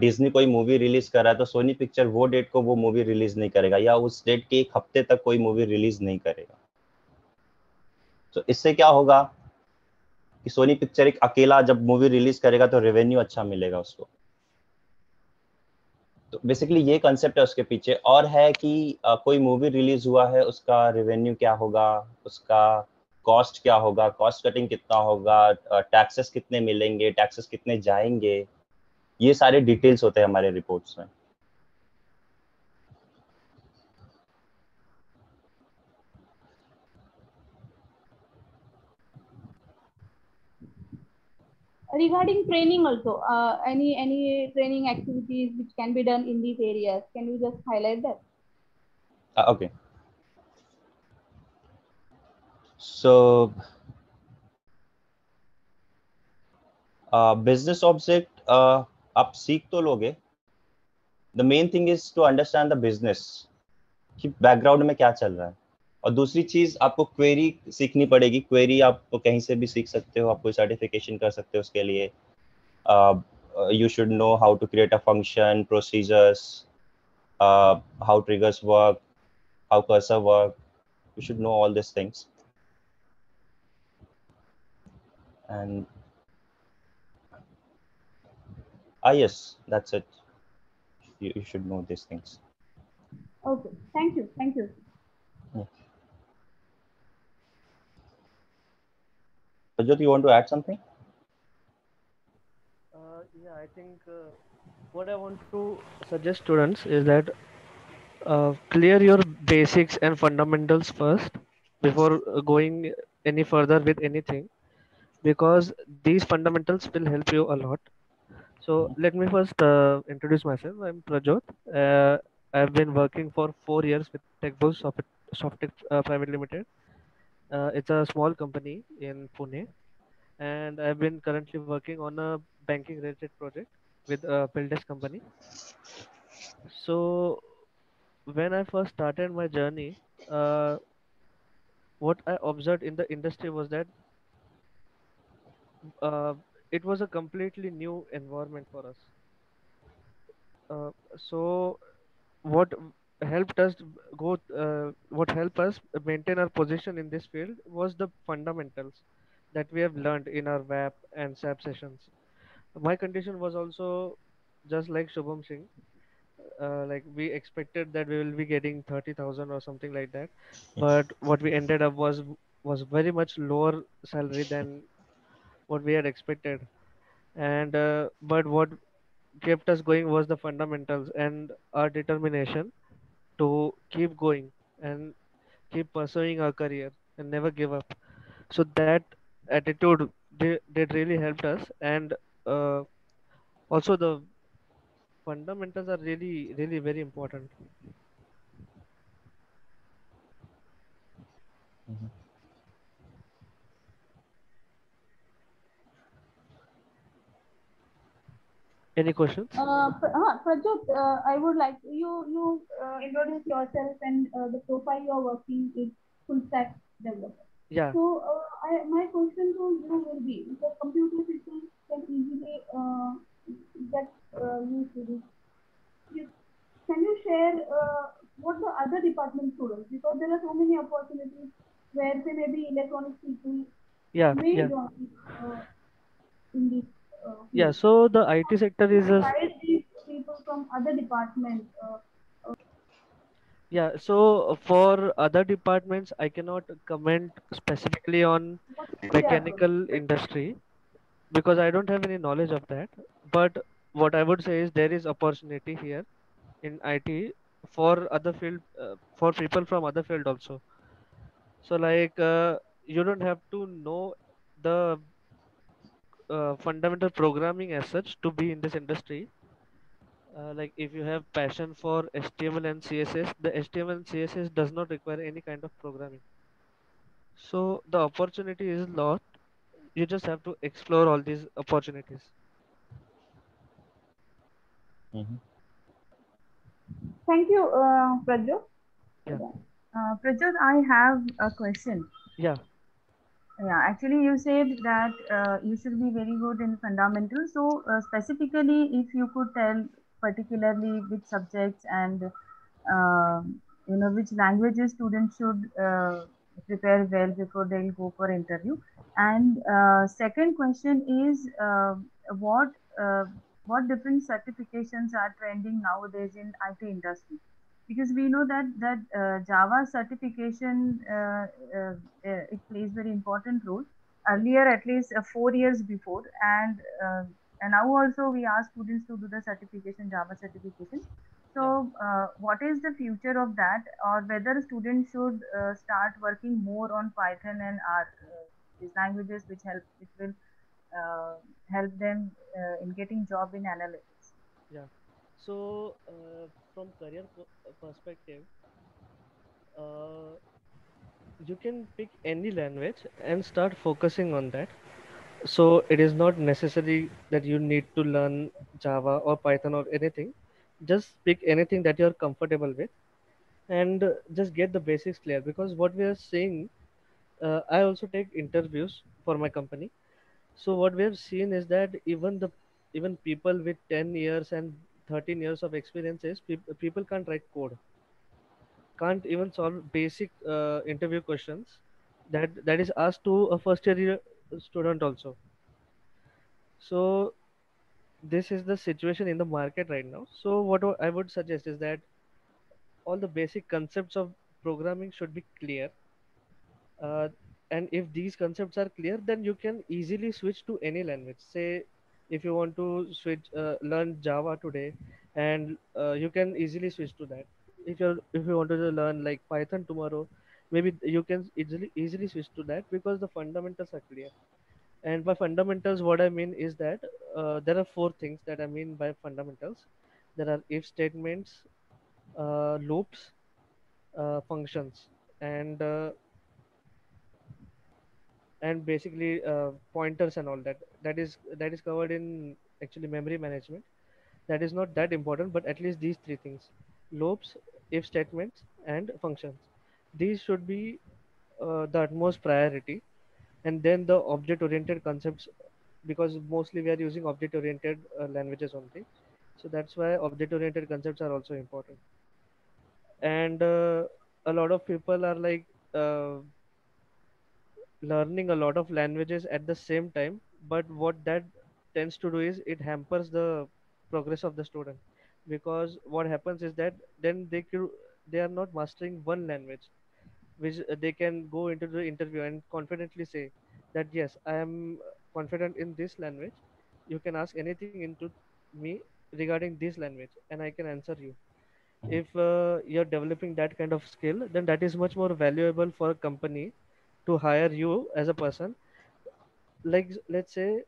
डिज्नी कोई मूवी रिलीज कर रहा है तो सोनी पिक्चर वो डेट को वो मूवी रिलीज नहीं करेगा, या उस डेट के 1 हफ्ते तक कोई मूवी रिलीज नहीं करेगा. तो इससे क्या होगा कि सोनी पिक्चर एक अकेला जब मूवी रिलीज करेगा तो रेवेन्यू अच्छा मिलेगा उसको. तो बेसिकली ये कंसेप्ट है उसके पीछे. और है कि कोई मूवी रिलीज हुआ है, उसका रेवेन्यू क्या होगा, उसका कॉस्ट क्या होगा, कॉस्ट कटिंग कितना होगा, टैक्सेस कितने मिलेंगे, टैक्सेस कितने जाएंगे, ये सारे डिटेल्स होते हैं हमारे रिपोर्ट्स में. Regarding training also, any training activities which can be done in these areas, can you just highlight that? Okay. So business object आप सीख तो लोगे. The main thing is to understand the business कि background में क्या चल रहा है. और दूसरी चीज आपको क्वेरी सीखनी पड़ेगी. क्वेरी आप तो कहीं से भी सीख सकते हो, आप कोई सर्टिफिकेशन कर सकते हो उसके लिए. You should know how to create a function, procedures, how triggers work, how cursor work. You should know all these things. And yes, that's it. You should know these things. Okay, thank you, thank you. Rajat, you want to add something? Yeah, I think what I want to suggest students is that clear your basics and fundamentals first before going any further with anything, because these fundamentals will help you a lot. So let me first introduce myself. I'm Prajot. I've been working for 4 years with TechBoost Softech Private Limited. It's a small company in Pune, and I've been currently working on a banking related project with a Buildesk company. So when I first started my journey, uh, what I observed in the industry was that uh, it was a completely new environment for us. So what helped us what helped us maintain our position in this field was the fundamentals that we have learned in our WAP and SAP sessions. My condition was also just like Shubham Singh. Like we expected that we will be getting 30,000 or something like that, but what we ended up was very much lower salary than what we had expected. And but what kept us going was the fundamentals and our determination to keep going and keep pursuing our career and never give up. So that attitude did really helped us. And uh, also the fundamentals are really very important. Mhm. Any questions? Prajot, I would like you introduce yourself and the profile you are working with full stack developer. Yeah. So my question to you will be, because computer systems can easily get used to this. Can you share what the other department students, because there are so many opportunities where say maybe electronics people Yeah, may yeah, join in this yeah. field. So the IT sector You is a guide these people from other departments. yeah. So for other departments, I cannot comment specifically on What is their approach? mechanical industry because I don't have any knowledge of that. But what I would say is there is opportunity here in IT for other field for people from other field also. So like you don't have to know the fundamental programming as such to be in this industry. Like if you have passion for HTML and CSS, the HTML and CSS does not require any kind of programming. So the opportunity is lot. You just have to explore all these opportunities. Mhm. Thank you, Prajot, for Yeah, that. Prajot, I have a question. yeah, Yeah, actually, you said that you should be very good in fundamentals. So, specifically, if you could tell particularly which subjects and which languages students should prepare well before they'll go for interview. And second question is what uh, what different certifications are trending nowadays in IT industry? Because we know that Java certification it plays very important role earlier, at least 4 years before, and now also we ask students to do the certification, Java certification. yeah. So, what is the future of that, or whether students should start working more on Python and R, these languages which will help them in getting job in analytics? Yeah. So, from career perspective, uh, you can pick any language and start focusing on that. So it is not necessary that you need to learn Java or Python or anything. Just pick anything that you're comfortable with, and just get the basics clear. Because what we are seeing, I also take interviews for my company. So what we have seen is that even people with 10 years and 13 years of experiences, people can't write code, can't even solve basic interview questions that is asked to a first year student also. So this is the situation in the market right now. So I would suggest is that all the basic concepts of programming should be clear. uh, and if these concepts are clear, then you can easily switch to any language. Say if you want to learn Java today, and you can easily switch to that. If you want to learn like Python tomorrow, maybe you can easily switch to that, because the fundamentals are clear. And by fundamentals, what I mean is that there are four things that I mean by fundamentals. There are if statements, loops, functions, and basically pointers and all that. That is covered in actually memory management. That is not that important, but at least these three things: loops, if statements, and functions. These should be the utmost priority. And then the object oriented concepts, because mostly we are using object oriented languages only. So that's why object oriented concepts are also important. And a lot of people are like learning a lot of languages at the same time, but what that tends to do is it hampers the progress of the student. Because what happens is that then they are not mastering one language, which they can go into the interview and confidently say that yes, I am confident in this language. You can ask anything into me regarding this language and I can answer you. If you're developing that kind of skill, then that is much more valuable for a company to hire you as a person. Like let's say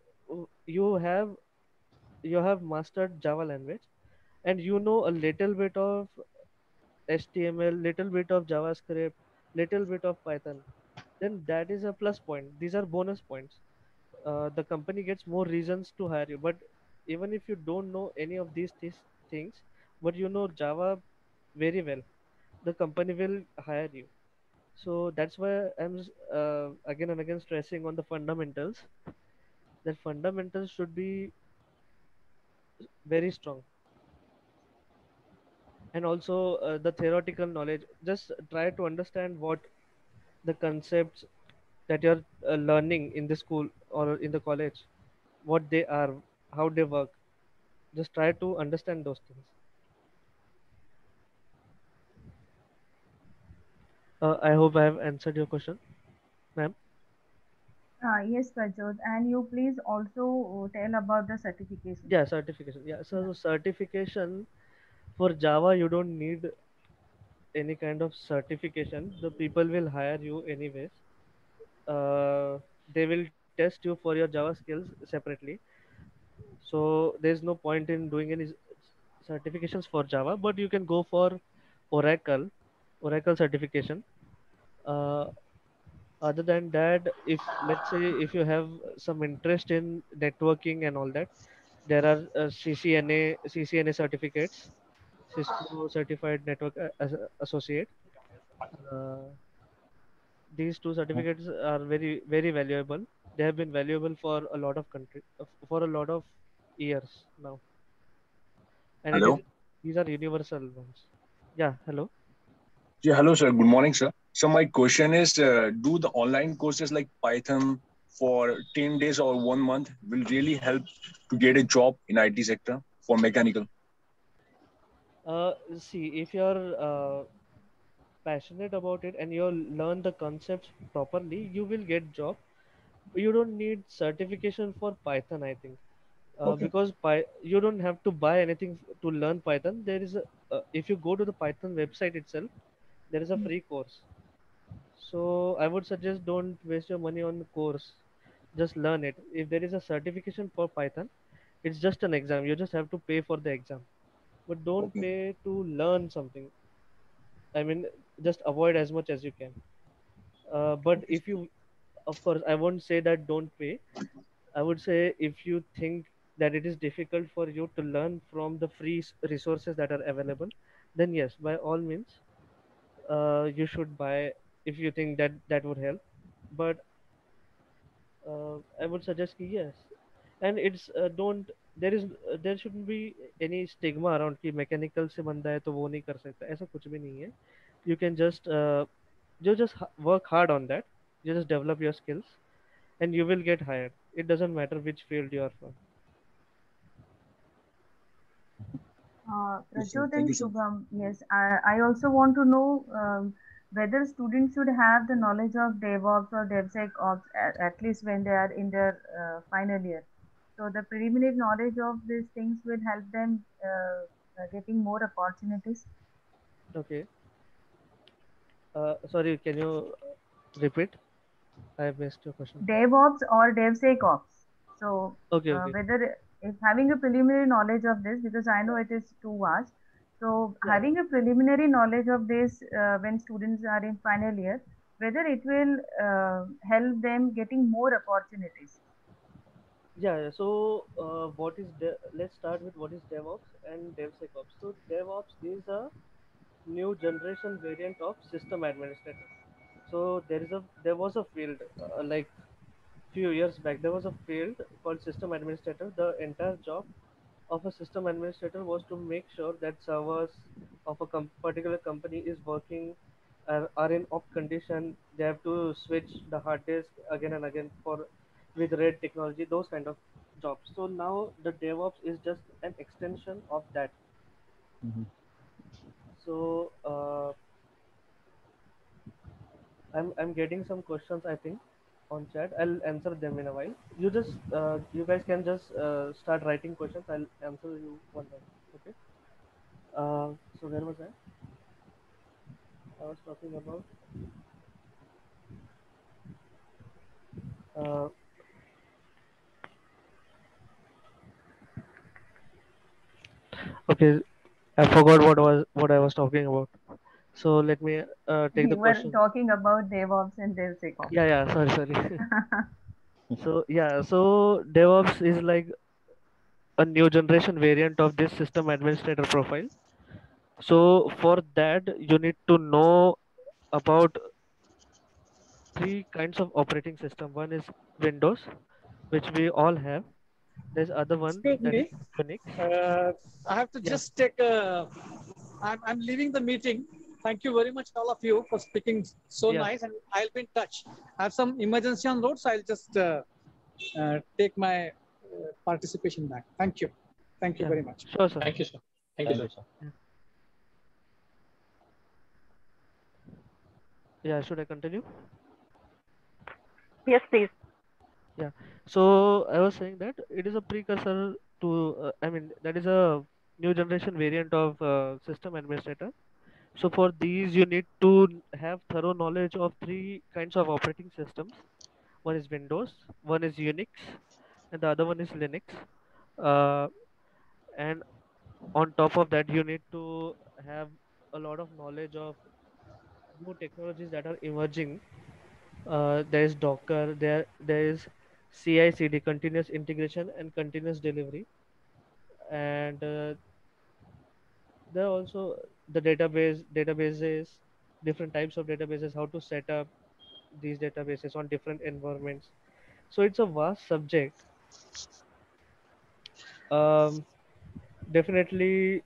you have mastered Java language, and you know a little bit of HTML, little bit of JavaScript, little bit of Python, then that is a plus point. These are bonus points. The company gets more reasons to hire you. But even if you don't know any of these things, but you know Java very well, the company will hire you. So that's why again and again stressing on the fundamentals. That fundamentals should be very strong. And also the theoretical knowledge. Just try to understand what the concepts that you're learning in the school or in the college, what they are, how they work. Just try to understand those things. I hope I have answered your question, ma'am. Yes, Prajot. And you please also tell about the certification. Yeah, certification. Yeah, so Yeah. certification for Java, you don't need any kind of certification. The people will hire you anyways. They will test you for your Java skills separately. So there's no point in doing any certifications for Java, but you can go for Oracle, Oracle certification. Uh, Other than that, if let's say if you have some interest in networking and all that, there are CCNA certificates, Cisco Certified Network Associate. Uh, these two certificates are very very valuable. They have been valuable for a lot of for a lot of years now, and Hello. these are universal ones. Yeah, hello. Yeah, hello, sir. Good morning, sir. So my question is, do the online courses like Python for 10 days or 1 month will really help to get a job in IT sector for mechanical? See, if you're passionate about it and you learn the concepts properly, you will get job. You don't need certification for Python, I think. Okay. Because you don't have to buy anything to learn Python. There is a if you go to the Python website itself, there is a free course. So I would suggest don't waste your money on the course. Just learn it. If there is a certification for Python, it's just an exam. You just have to pay for the exam. But don't Okay. pay to learn something. I mean, just avoid as much as you can. But Okay. if you, of course, I won't say that don't pay. I would say if you think that it is difficult for you to learn from the free resources that are available, then yes, by all means, you should buy if you think that that would help. But I would suggest कि yes, and it's don't there shouldn't be any stigma around कि mechanical से बंदा है तो वो नहीं कर सकता, ऐसा कुछ भी नहीं है. You can just work hard on that. You just develop your skills, and you will get hired. It doesn't matter which field you are from. Yes, sir. Prajot Thank and you, sir. Shubham, yes, I also want to know whether students should have the knowledge of DevOps or DevSecOps at least when they are in their final year. So the preliminary knowledge of these things will help them getting more opportunities. Okay. Sorry, can you repeat? I missed your question. DevOps or DevSecOps. So Okay, okay. whether if having a preliminary knowledge of this, because I know it is too vast. So Yeah. having a preliminary knowledge of this when students are in final year, whether it will help them getting more opportunities. Yeah. So, let's start with what is DevOps and DevSecOps. So, DevOps is a new generation variant of system administrator. So, there was a field like few years back. There was a field called system administrator. The entire job of a system administrator was to make sure that servers of a particular company is working, are in op condition. They have to switch the hard disk again and again for with RAID technology, those kind of jobs. So now the DevOps is just an extension of that. Mhm. So I'm getting some questions, I think, on chat. I'll answer them in a while. You guys can just start writing questions. I'll answer you one by one. Okay. So where was I? I was talking about. Uh, okay, I forgot what I was talking about. So let me take the You were question. talking about DevOps and DevSecOps. Yeah, sorry. So yeah, so DevOps is like a new generation variant of this system administrator profile. So for that, you need to know about three kinds of operating system. One is Windows, which we all have. There's other one Excuse that is me. Unix. I have to Yeah, just take a. I'm leaving the meeting. Thank you very much, all of you, for speaking so yeah, nice, and I'll be in touch. I have some emergency on road, so I'll just take my participation back. Thank you. Thank you yeah. very much. Sure, sir. Thank you, sir. Thank you, Thank sir. you, sir. Yeah, yeah. Should I continue? Yes, please. Yeah. So I was saying that it is a precursor to, I mean, that is a new generation variant of system administrator. So for these, you need to have thorough knowledge of three kinds of operating systems. One is Windows, one is Unix, and the other one is Linux. Uh, and on top of that, you need to have a lot of knowledge of new technologies that are emerging. There is Docker, there is CI/CD, continuous integration and continuous delivery, and there are also the databases, different types of databases, how to set up these databases on different environments. So it's a vast subject. Um, Definitely,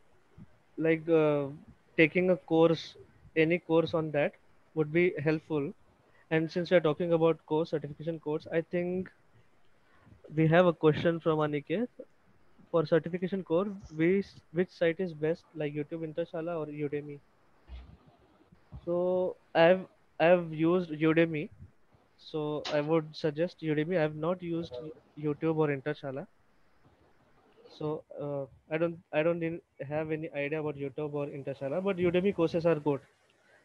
like taking a course, any course on that would be helpful. And since we are talking about course certification course, I think we have a question from Aniket. For certification course, which site is best, like YouTube Intershala or Udemy? So I've used Udemy, so I would suggest Udemy. I have not used YouTube or Intershala, so I don't have any idea about YouTube or Intershala. But Udemy courses are good.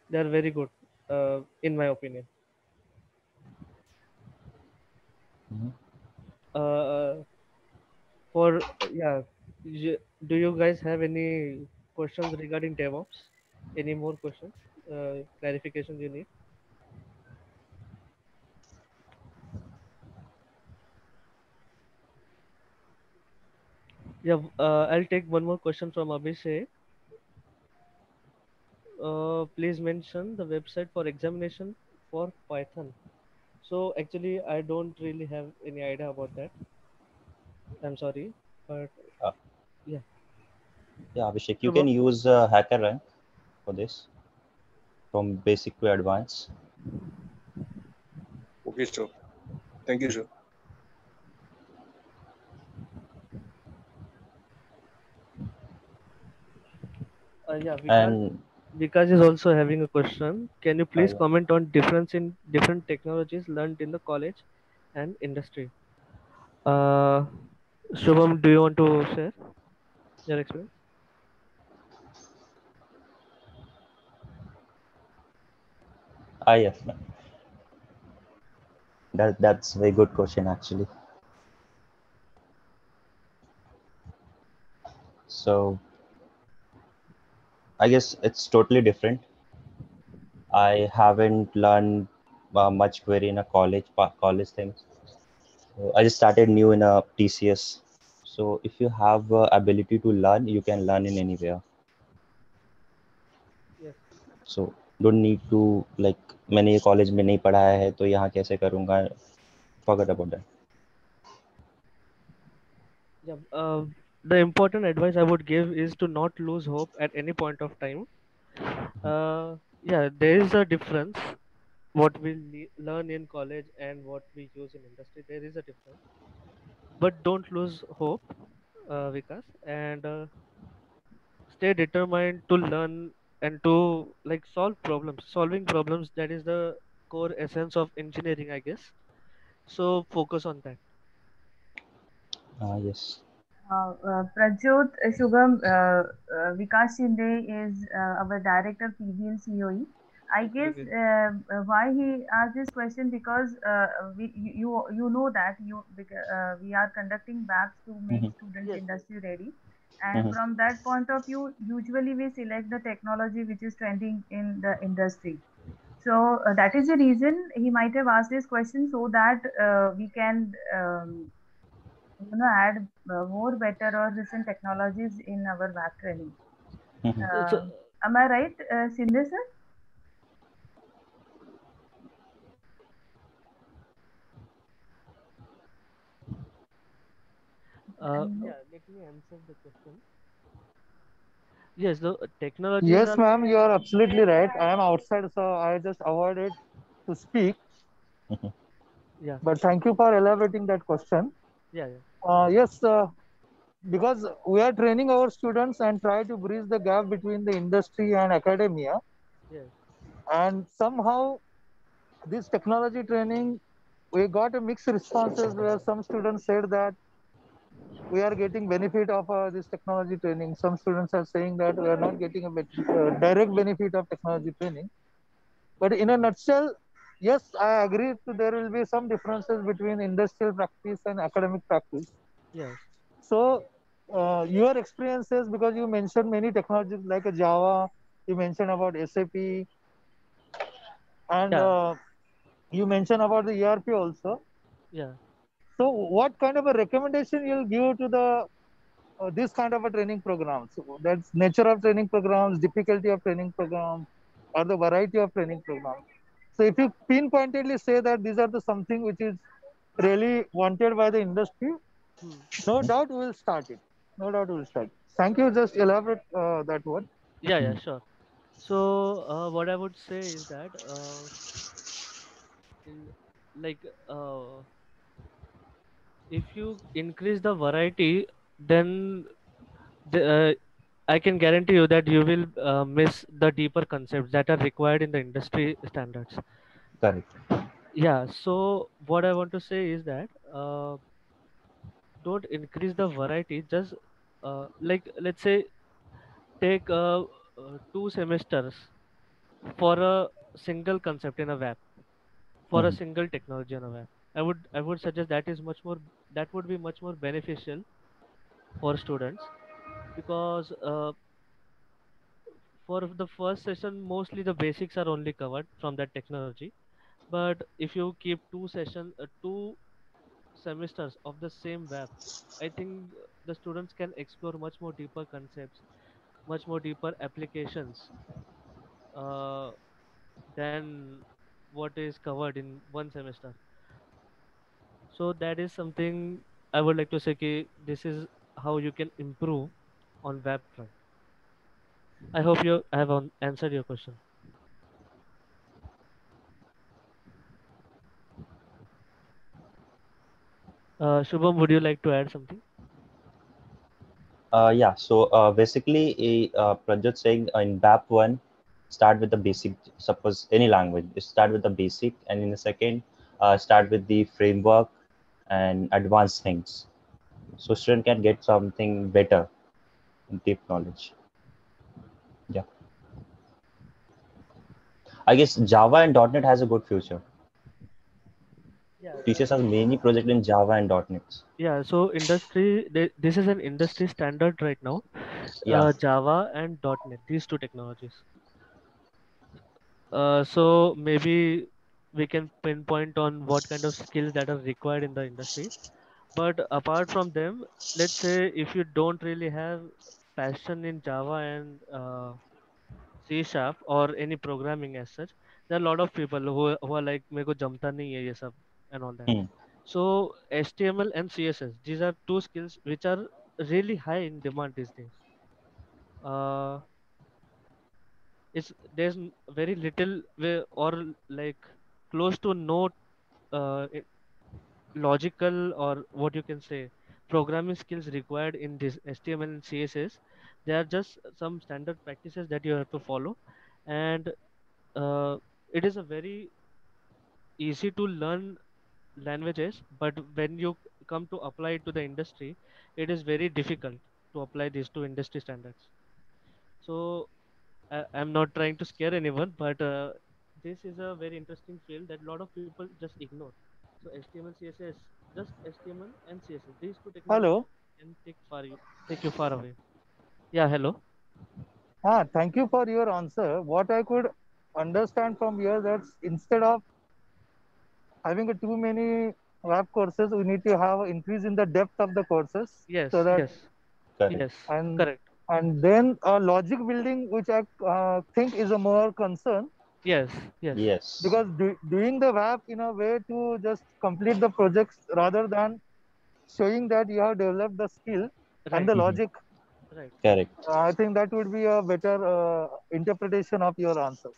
They are very good, in my opinion. Mhm. Uh, for yeah, do you guys have any questions regarding DevOps? Any more questions? Clarifications you need? Yeah, I'll take one more question from Abhishek. Please mention the website for examination for Python. So actually, I don't really have any idea about that. I'm sorry, but Uh, yeah. yeah, Abhishek, you can Shubham, use HackerRank for this from basic to advanced. Okay, sir. Thank you, sir. yeah, And Vikas is also having a question. Can you please yeah. comment on difference in different technologies learned in the college and industry? Uh, Shubham, do you want to share your experience? Yes, that's a very good question actually. So I guess it's totally different. I haven't learned much query in a college things. So I just started new in a TCS. So if you have ability to learn, you can learn in anywhere. Yes. So don't need to like मैंने ये college में नहीं पढ़ाया है तो यहाँ कैसे करूँगा. Forget about that. Yeah. The important advice I would give is to not lose hope at any point of time. Yeah, there is a difference. What we learn in college and what we use in industry, there is a difference. But don't lose hope, Vikas, and stay determined to learn and to like solve problems. Solving problems, that is the core essence of engineering, I guess. So focus on that. Yes. Prajot Shubham, Vikas Shinde is our director PBL COE. I guess Okay. why he asked this question because you know that we are conducting BAPs to make Mhm, students Yes, yes. industry ready, and mhm. from that point of view, usually we select the technology which is trending in the industry. So that is the reason he might have asked this question so that we can add more better or recent technologies in our web training. Mhm. So, Uh, am I right, Sindhu sir? And yeah, let me answer the question. Yes, the technologies Yes, are. ma'am, you are absolutely right. I am outside, so I just avoided to speak. Mhm. Yeah, But thank you for elaborating that question. yeah, yeah. Yes, because we are training our students and try to bridge the gap between the industry and academia. Yes. And somehow, this technology training, we got a mixed responses where some students said that we are getting benefit of this technology training. Some students are saying that we are not getting a direct benefit of technology training. But in a nutshell, yes, I agree to there will be some differences between industrial practice and academic practice. Yes. So your experiences, because you mentioned many technologies like a Java, you mentioned about SAP, and Yeah. you mentioned about the ERP also. Yeah. So what kind of a recommendation you'll give to the this kind of a training program? So that's nature of training programs, difficulty of training programs, or the variety of training programs. So if you pinpointedly say that these are the something which is really wanted by the industry, Hmm. no doubt we will start it. No doubt we will start. Thank you. Just elaborate that one. Yeah, yeah, Mhm. sure. So, what I would say is that, in like, if you increase the variety, then I can guarantee you that you will miss the deeper concepts that are required in the industry standards. Correct. Yeah. So, what I want to say is that, don't increase the variety. Just like, let's say, take 2 semesters for a single concept in a web, for a Mhm. single technology on a web. I would suggest that would be much more beneficial for students, because for the first session mostly the basics are only covered from that technology. But if you keep 2 semesters of the same web, I think the students can explore much more deeper concepts, much more deeper applications uh, than what is covered in one semester. So that is something I would like to say. Ki this is how you can improve on web front. I hope you have answered your question. Shubham, would you like to add something? Yeah, so basically, Prajot saying in BAP 1, start with the basic, suppose any language, you start with the basic, and in the second, start with the framework and advanced things. So student can get something better, deep knowledge. Yeah. I guess Java and .NET has a good future. Yeah. Teachers have many projects in Java and .NET. Yeah. So industry, this is an industry standard right now. Yeah. Java and .NET, these two technologies. So maybe we can pinpoint on what kind of skills that are required in the industry. But apart from them, let's say if you don't really have passion in Java and C sharp or any programming as such, there are a lot of people who are like मेरे को जमता नहीं है ये सब and all that. Hmm. So HTML and CSS, these are two skills which are really high in demand these days. Uh, it's there's very little way or like close to no uh, i- logical or what you can say programming skills required in this HTML and CSS. They are just some standard practices that you have to follow, and it is a very easy to learn languages, but when you come to apply it to the industry, it is very difficult to apply these two industry standards. So I'm not trying to scare anyone, but this is a very interesting field that a lot of people just ignore. So HTML, CSS, just HTML and CSS, these two technologies Hello. can take you far away. Yeah, hello. Thank you for your answer. What I could understand from here that instead of having too many web courses, we need to have increase in the depth of the courses so Yes, that yes, Correct. yes, and correct. then logic building, which I think is a more concern Yes, yes, Yes. because doing the web in a way to just complete the projects rather than showing that you have developed the skill and right, the Mhm. logic. right. Correct. I think that would be a better interpretation of your answers.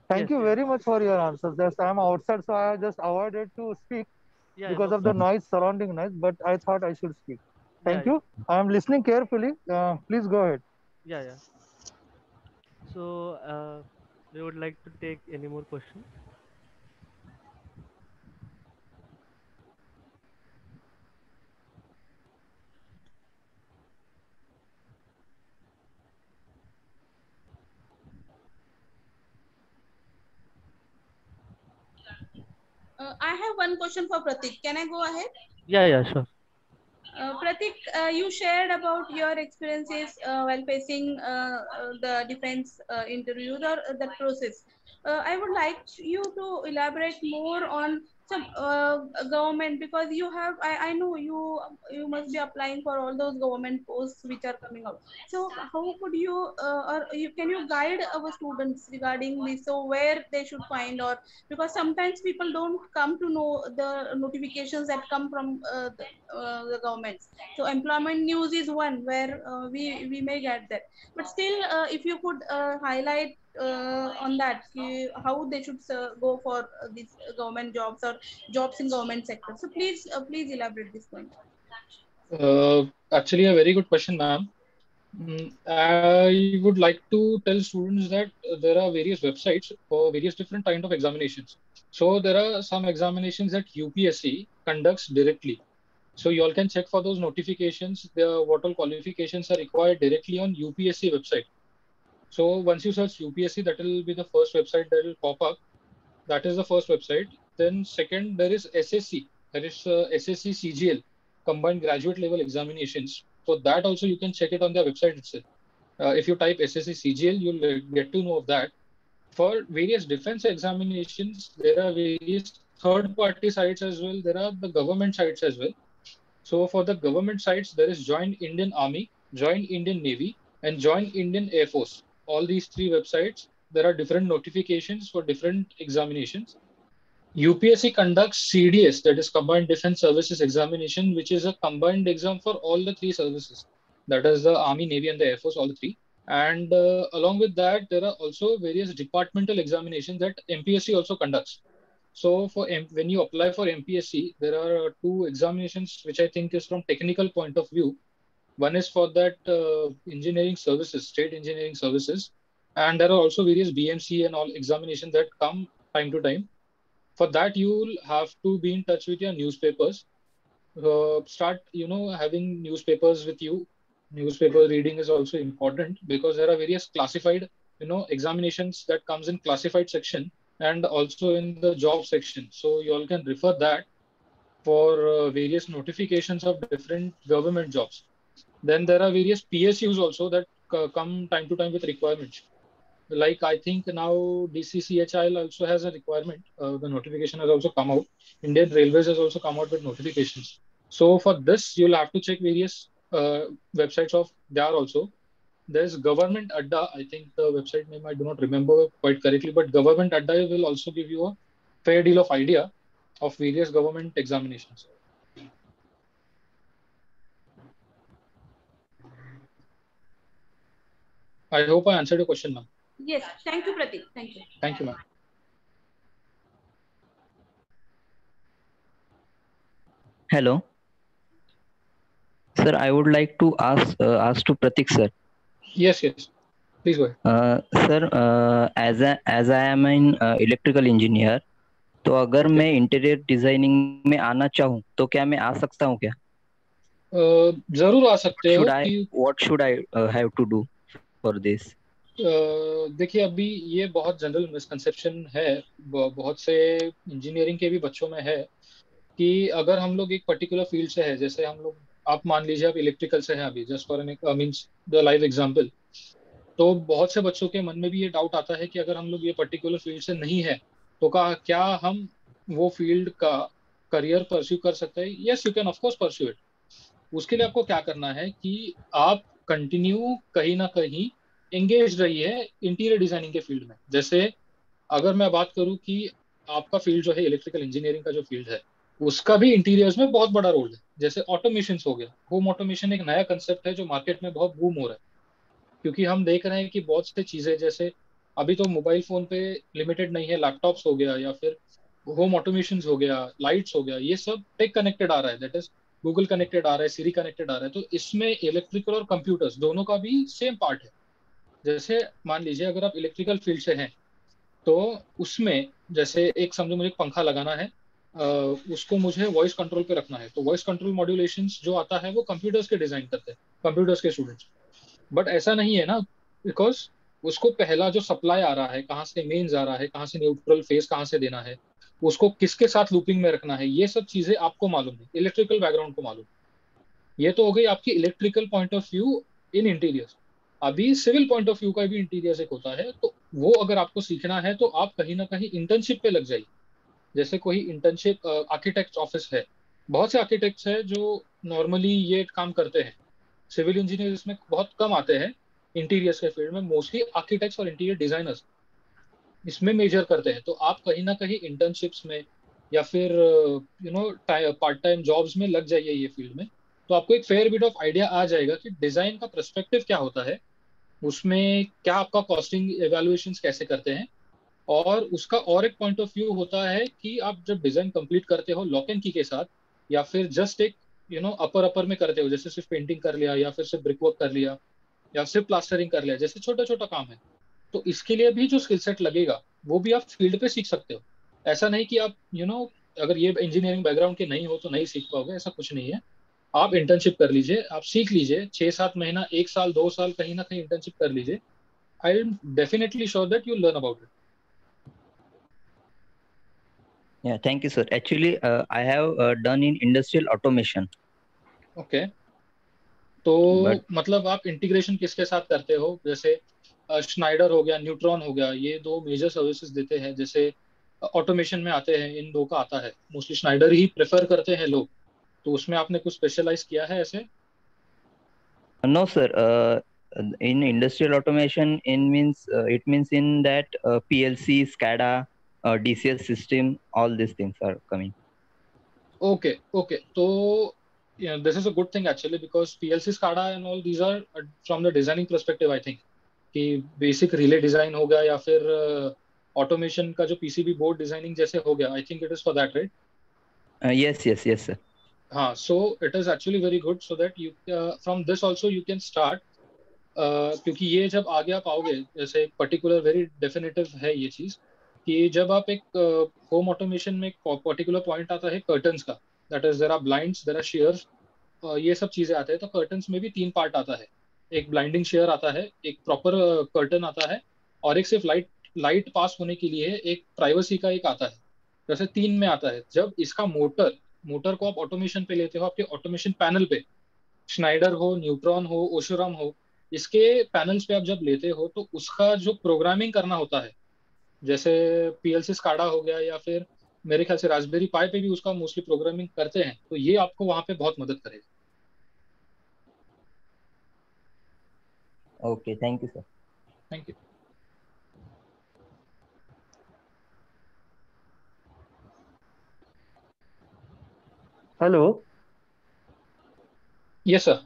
Thank Yes, you yes. very much for your answers. Just I'm outside, so I just avoided to speak Yeah, because no of the problem. Mhm. noise, surrounding noise. But I thought I should speak. Yeah, Thank yeah, you. I am listening carefully. Please go ahead. yeah, yeah. So, we would like to take any more questions. I have one question for Pratik. Can I go ahead? Yeah, yeah, sure. Pratik, you shared about your experiences while facing the defense interviews or that process. I would like you to elaborate more on some government because you have. I know you must be applying for all those government posts which are coming out. So how could you or you can you guide our students regarding this? So where they should find or because sometimes people don't come to know the notifications that come from the governments. So employment news is one where we may get that, but still, if you could highlight on that how they should go for these government jobs or jobs in government sector. So please elaborate this point. Actually, a very good question, ma'am. I would like to tell students that there are various websites for various different kind of examinations. So there are some examinations that UPSC conducts directly. So you all can check for those notifications. What all qualifications are required directly on UPSC website. So once you search UPSC, that will be the first website that will pop up. That is the first website. Then second, there is SSC. There is SSC CGL, Combined Graduate Level Examinations. So that also you can check it on their website itself. If you type SSC CGL, you'll get to know of that. For various defense examinations, there are various third-party sites as well. There are the government sites as well. So for the government sites, there is Joint Indian Army, Joint Indian Navy, and Joint Indian Air Force. All these three websites, there are different notifications for different examinations. UPSC conducts CDS, that is Combined Defense Services Examination, which is a combined exam for all the three services. That is the Army, Navy, and the Air Force, all the three. And along with that, there are also various departmental examinations that MPSC also conducts. So when you apply for MPSC, there are two examinations which I think is from technical point of view. One is for that engineering services, state engineering services, and there are also various BMC and all examinations that come time to time. For that, you'll have to be in touch with your newspapers. Start, having newspapers with you. Newspaper reading is also important because there are various classified, examinations that comes in classified section and also in the job section. So you all can refer that for various notifications of different government jobs. Then there are various PSUs also that come time to time with requirements. Like I think now DCCHIL also has a requirement. The notification has also come out. Indian Railways has also come out with notifications. So for this, you'll have to check various websites of there also. There's Government Adda. I think the website name I do not remember quite correctly, but Government Adda will also give you a fair deal of idea of various government examinations. I hope I answered your question, ma'am. Yes, thank you, Pratik. Thank you. Thank you, ma'am. Hello. Sir, I would like to ask to Pratik sir. Yes. Please go ahead. Sir, as I am an electrical engineer, तो अगर मैं interior designing में आना चाहूँ तो क्या मैं आ सकता हूँ क्या? जरूर आ सकते हो। What should I have to do for this? देखिए, अभी ये बहुत जनरल मिसकंसेप्शन है, बहुत से इंजीनियरिंग के भी बच्चों में है कि अगर हम लोग एक पर्टिकुलर फील्ड से है, जैसे हम लोग, आप मान लीजिए आप इलेक्ट्रिकल से हैं अभी, just for means the live example, तो बहुत से बच्चों के मन में भी ये डाउट आता है कि अगर हम लोग ये पर्टिकुलर फील्ड से नहीं है तो क्या हम वो फील्ड का करियर परस्यू कर सकते हैं? Yes, you can of course pursue it. उसके लिए आपको क्या करना है कि आप कंटिन्यू कहीं ना कहीं एंगेज रहिए इंटीरियर डिजाइनिंग के फील्ड में। जैसे अगर मैं बात करूं कि आपका फील्ड जो है इलेक्ट्रिकल इंजीनियरिंग का जो फील्ड है, उसका भी इंटीरियर्स में बहुत बड़ा रोल है। जैसे ऑटोमेशन हो गया, होम ऑटोमेशन एक नया कंसेप्ट है जो मार्केट में बहुत बूम हो रहा है, क्योंकि हम देख रहे हैं कि बहुत सी चीजें, जैसे अभी तो मोबाइल फोन पे लिमिटेड नहीं है, लैपटॉप्स हो गया या फिर होम ऑटोमेशन हो गया, लाइट्स हो गया, ये सब टेक कनेक्टेड आ रहा है, दैट इज गूगल कनेक्टेड आ रहा है, सीरी कनेक्टेड आ रहा है। तो इसमें इलेक्ट्रिकल और कंप्यूटर्स दोनों का भी सेम पार्ट है। जैसे मान लीजिए अगर आप इलेक्ट्रिकल फील्ड से हैं तो उसमें जैसे एक समझो मुझे पंखा लगाना है, उसको मुझे वॉइस कंट्रोल पे रखना है, तो वॉइस कंट्रोल मॉड्यूलेशंस जो आता है वो कंप्यूटर्स के डिजाइन करते हैं, कंप्यूटर्स के स्टूडेंट्स। बट ऐसा नहीं है ना, बिकॉज उसको पहला जो सप्लाई आ रहा है, कहाँ से मेन्स आ रहा है, कहाँ से न्यूट्रल फेस कहाँ से देना है, उसको किसके साथ लूपिंग में रखना है, ये सब चीजें आपको मालूम है, इलेक्ट्रिकल बैकग्राउंड को मालूम। ये तो हो गई आपकी electrical point of view in interior. अभी सिविल पॉइंट ऑफ व्यू का भी इंटीरियर एक होता है, तो वो अगर आपको सीखना है तो आप कहीं ना कहीं इंटर्नशिप पे लग जाइए। जैसे कोई इंटर्नशिप आर्किटेक्ट ऑफिस है, बहुत से आर्किटेक्ट्स है जो नॉर्मली ये काम करते हैं, सिविल इंजीनियर इसमें बहुत कम आते हैं इंटीरियर्स के फील्ड में, मोस्टली आर्किटेक्ट्स और इंटीरियर डिजाइनर्स इसमें मेजर करते हैं। तो आप कहीं ना कहीं इंटर्नशिप्स में या फिर पार्ट टाइम जॉब्स में लग जाइए ये फील्ड में, तो आपको एक फेयर बिट ऑफ आइडिया आ जाएगा कि डिजाइन का पर्सपेक्टिव क्या होता है, उसमें क्या आपका कॉस्टिंग एवेल्युएशंस कैसे करते हैं, और उसका और एक पॉइंट ऑफ व्यू होता है कि आप जब डिजाइन कंप्लीट करते हो लॉक एंड की के साथ, या फिर जस्ट एक अपर में करते हो, जैसे सिर्फ पेंटिंग कर लिया या फिर सिर्फ ब्रिक वर्क कर लिया या सिर्फ प्लास्टरिंग कर लिया, जैसे छोटा छोटा काम है, तो इसके लिए भी जो स्किल सेट लगेगा वो भी आप फील्ड पे सीख सकते हो। ऐसा नहीं कि आप अगर ये इंजीनियरिंग बैकग्राउंड के नहीं हो तो नहीं सीख पाओगे, ऐसा कुछ नहीं है। आप इंटर्नशिप कर लीजिए, आप सीख लीजिए, 6-7 महीना, 1 साल, 2 साल कहीं ना कहीं इंटर्नशिप कर लीजिए। I am definitely sure that you learn about it. Yeah, thank you, sir. Actually, I have done in industrial automation. Okay. तो मतलब आप इंटीग्रेशन किसके साथ करते हो? जैसे श्नाइडर हो गया, न्यूट्रॉन हो गया, ये दो मेजर सर्विसेज देते हैं। जैसे ऑटोमेशन में आते हैं, इन दो का आता है, मोस्टली श्नाइडर ही प्रेफर करते हैं लोग, तो उसमें आपने कुछ स्पेशलाइज किया है ऐसे? No, sir. In industrial automation, it means in that PLC, SCADA, DCS system, all these things are coming. Okay, okay. So yeah, this is a good thing actually because PLC, SCADA and all these are from the designing perspective, I think कि basic relay design हो गया या फिर automation का जो PCB board designing जैसे हो गया, I think it is for that, right? Yes, sir. हाँ, so it is actually very good so that you from this also you can start, क्योंकि ये जब आगे आप आओगे, जैसे एक पर्टिकुलर वेरी डेफिनेटिव है ये चीज कि जब आप एक होम ऑटोमेशन में एक पर्टिकुलर पॉइंट आता है कर्टन्स का, that is there are blinds, there are shares, ये सब चीजें आते हैं। तो कर्टन्स में भी 3 पार्ट आता है, एक ब्लाइंडिंग शेयर आता है, एक प्रॉपर कर्टन आता है, और एक सिर्फ लाइट लाइट पास होने के लिए एक प्राइवेसी का एक आता है। जैसे 3 में आता है। जब इसका मोटर मोटर को आप ऑटोमेशन पे लेते हो, आपके ऑटोमेशन पैनल पे स्नाइडर हो, न्यूट्रॉन हो, ओशोरम हो, इसके पैनल्स पे आप जब लेते हो तो उसका जो प्रोग्रामिंग करना होता है, जैसे पीएलसी स्काडा हो गया या फिर मेरे ख्याल से रास्पबेरी पाई पे भी उसका मोस्टली प्रोग्रामिंग करते हैं, तो ये आपको वहां पे बहुत मदद करेगा। Okay, thank you, sir. Thank you. Hello. Yes sir.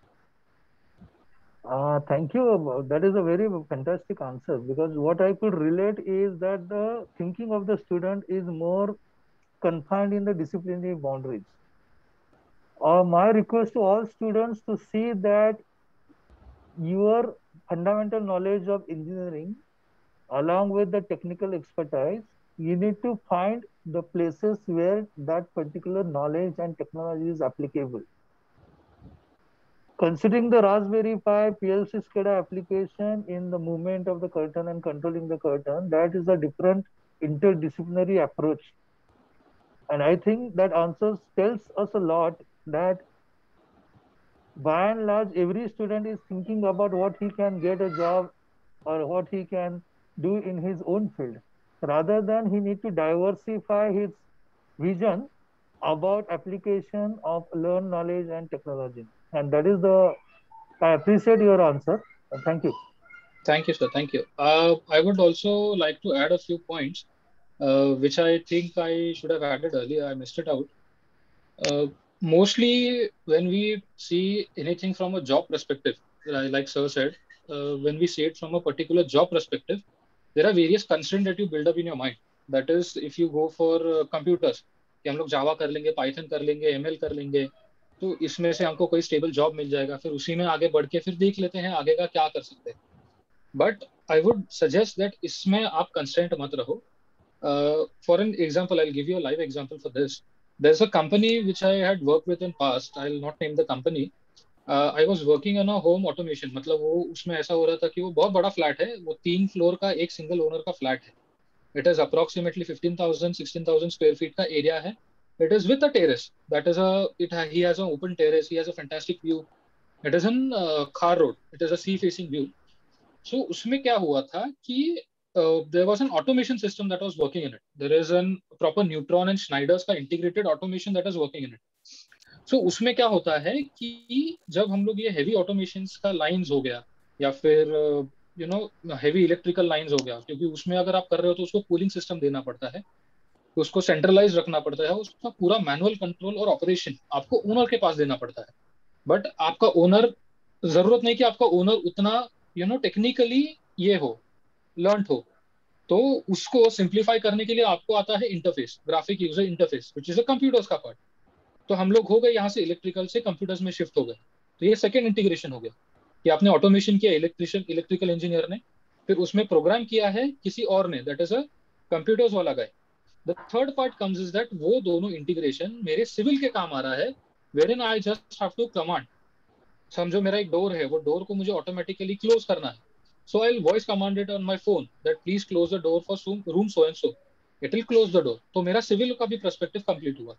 Thank you. That is a very fantastic answer because what I could relate is that the thinking of the student is more confined in the disciplinary boundaries. My request to all students to see that your fundamental knowledge of engineering along with the technical expertise, you need to find the places where that particular knowledge and technology is applicable. Considering the Raspberry Pi PLC SCADA application in the movement of the curtain and controlling the curtain, that is a different interdisciplinary approach. And I think that answer tells us a lot that by and large, every student is thinking about what he can get a job or what he can do in his own field, rather than he need to diversify his vision about application of learned knowledge and technology. And that is I appreciate your answer. Thank you. Thank you, sir. Thank you. I would also like to add a few points, which I think I should have added earlier. I missed it out. Mostly when we see anything from a job perspective, like sir said, when we see it from a particular job perspective, there are various constraints that you build up in your mind. That is, if you go for computers, कि हम लोग जावा कर लेंगे, Python कर लेंगे, ML कर लेंगे, तो इसमें से हमको कोई स्टेबल जॉब मिल जाएगा, फिर उसी में आगे बढ़ के फिर देख लेते हैं आगे का क्या कर सकते हैं। But I would suggest that इसमें आप कंस्टेंट मत रहो। For an example, I will give you a live example for this. There's a company which I had worked with in past. I'll not name the company. I was working on a home automation. मतलब वो उसमें ऐसा हो रहा था कि वो बहुत बड़ा फ्लैट है, वो 3 फ्लोर का एक सिंगल ओनर का फ्लैट है। It is approximately 15,000 16,000 square feet का एरिया है। It is with a terrace. That is he has an open terrace. He has a fantastic view. It is in Khar Road. It is a sea facing view. So उसमें क्या हुआ था कि there was an automation system that was working in it. There is a proper Neutron and Schneider's का integrated automation that is working in it. So उसमें क्या होता है कि जब हम लोग ये heavy automations का lines हो गया या फिर heavy electrical lines हो गया, क्योंकि उसमें अगर आप कर रहे हो तो उसको cooling system देना पड़ता है, तो उसको centralized रखना पड़ता है, उसका पूरा manual control और operation आपको owner के पास देना पड़ता है। But आपका owner, जरूरत नहीं कि आपका owner उतना technically ये हो, लर्न हो, तो उसको सिंप्लीफाई करने के लिए आपको आता है interface, graphic user interface, which is a computers का पार्ट। तो हम लोग हो गए यहाँ से इलेक्ट्रिकल से कंप्यूटर्स में शिफ्ट हो गए, तो ये सेकंड इंटीग्रेशन हो गया कि आपने ऑटोमेशन किया इलेक्ट्रिकल इंजीनियर ने, फिर उसमें प्रोग्राम किया है किसी और ने, दैट इज अ कंप्यूटर्स वाला guy. The third part comes is that वो दोनों इंटीग्रेशन मेरे सिविल के काम आ रहा है, where in I just have to command. समझो मेरा एक डोर है, वो डोर को मुझे ऑटोमेटिकली क्लोज करना है, so I'll voice command it on my phone that please close the door for room so and so. It will close the door. तो मेरा सिविल का भी पर्सपेक्टिव कंप्लीट हुआ।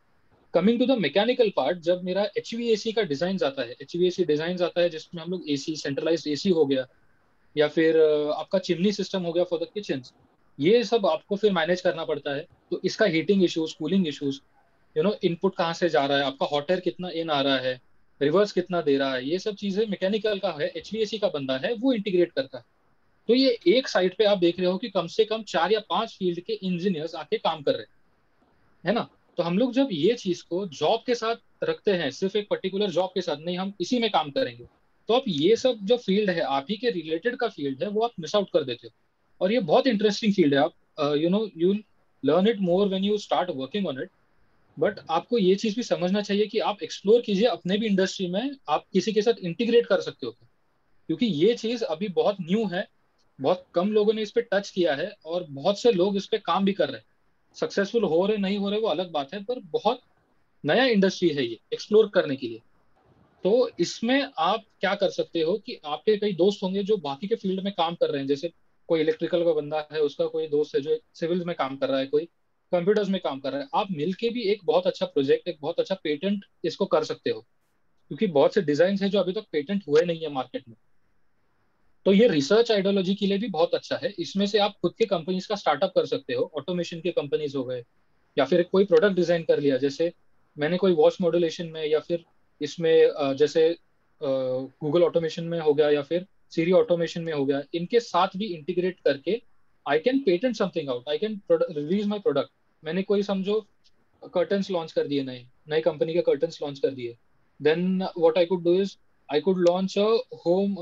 Coming to the mechanical part, जब मेरा HVAC का design आता है, HVAC डिजाइन आता है जिसमें हम लोग AC सेंट्रलाइज्ड AC हो गया या फिर आपका चिमनी सिस्टम हो गया फॉर द किचन, ये सब आपको फिर मैनेज करना पड़ता है। तो इसका heating issues, cooling issues, input कहाँ से जा रहा है, आपका हॉट एयर कितना इन आ रहा है, रिवर्स कितना दे रहा है, ये सब चीजें मैकेनिकल का है, एचवीएसी का बंदा है वो इंटीग्रेट करता है। तो ये एक साइड पे आप देख रहे हो कि कम से कम 4 या 5 फील्ड के इंजीनियर्स आके काम कर रहे हैं, है ना। तो हम लोग जब ये चीज को जॉब के साथ रखते हैं, सिर्फ एक पर्टिकुलर जॉब के साथ नहीं, हम इसी में काम करेंगे, तो आप ये सब जो फील्ड है आप ही के रिलेटेड का फील्ड है वो आप मिस आउट कर देते हो। और ये बहुत इंटरेस्टिंग फील्ड है। आप you learn it more when you start working on it. But आपको ये चीज भी समझना चाहिए कि आप एक्सप्लोर कीजिए अपने भी इंडस्ट्री में, आप किसी के साथ इंटीग्रेट कर सकते हो, क्योंकि ये चीज अभी बहुत न्यू है, बहुत कम लोगों ने इस पे टच किया है और बहुत से लोग इस पे काम भी कर रहे हैं। सक्सेसफुल हो रहे नहीं हो रहे वो अलग बात है, पर बहुत नया इंडस्ट्री है ये एक्सप्लोर करने के लिए। तो इसमें आप क्या कर सकते हो कि आपके कई दोस्त होंगे जो बाकी के फील्ड में काम कर रहे हैं, जैसे कोई इलेक्ट्रिकल का बंदा है, उसका कोई दोस्त है जो सिविल्स में काम कर रहा है, कोई कंप्यूटर्स में काम कर रहा है। आप मिलके भी एक बहुत अच्छा प्रोजेक्ट, एक बहुत अच्छा पेटेंट इसको कर सकते हो, क्योंकि बहुत से डिजाइन है जो अभी तक पेटेंट हुए नहीं है मार्केट में। तो ये रिसर्च आइडियोलॉजी के लिए भी बहुत अच्छा है। इसमें से आप खुद के कंपनीज का स्टार्टअप कर सकते हो, ऑटोमेशन के कंपनीज हो गए, या फिर कोई प्रोडक्ट डिजाइन कर लिया, जैसे मैंने कोई वॉच मॉड्यूलेशन में, या फिर इसमें जैसे गूगल ऑटोमेशन में हो गया, या फिर सीरी ऑटोमेशन में हो गया, इनके साथ भी इंटीग्रेट करके I can patent something out, I can release my product. मैंने कोई समझो कर्टन्स लॉन्च कर दिए, नए नए कंपनी के कर्टन्स लॉन्च कर दिए, then what I could do is I could launch a home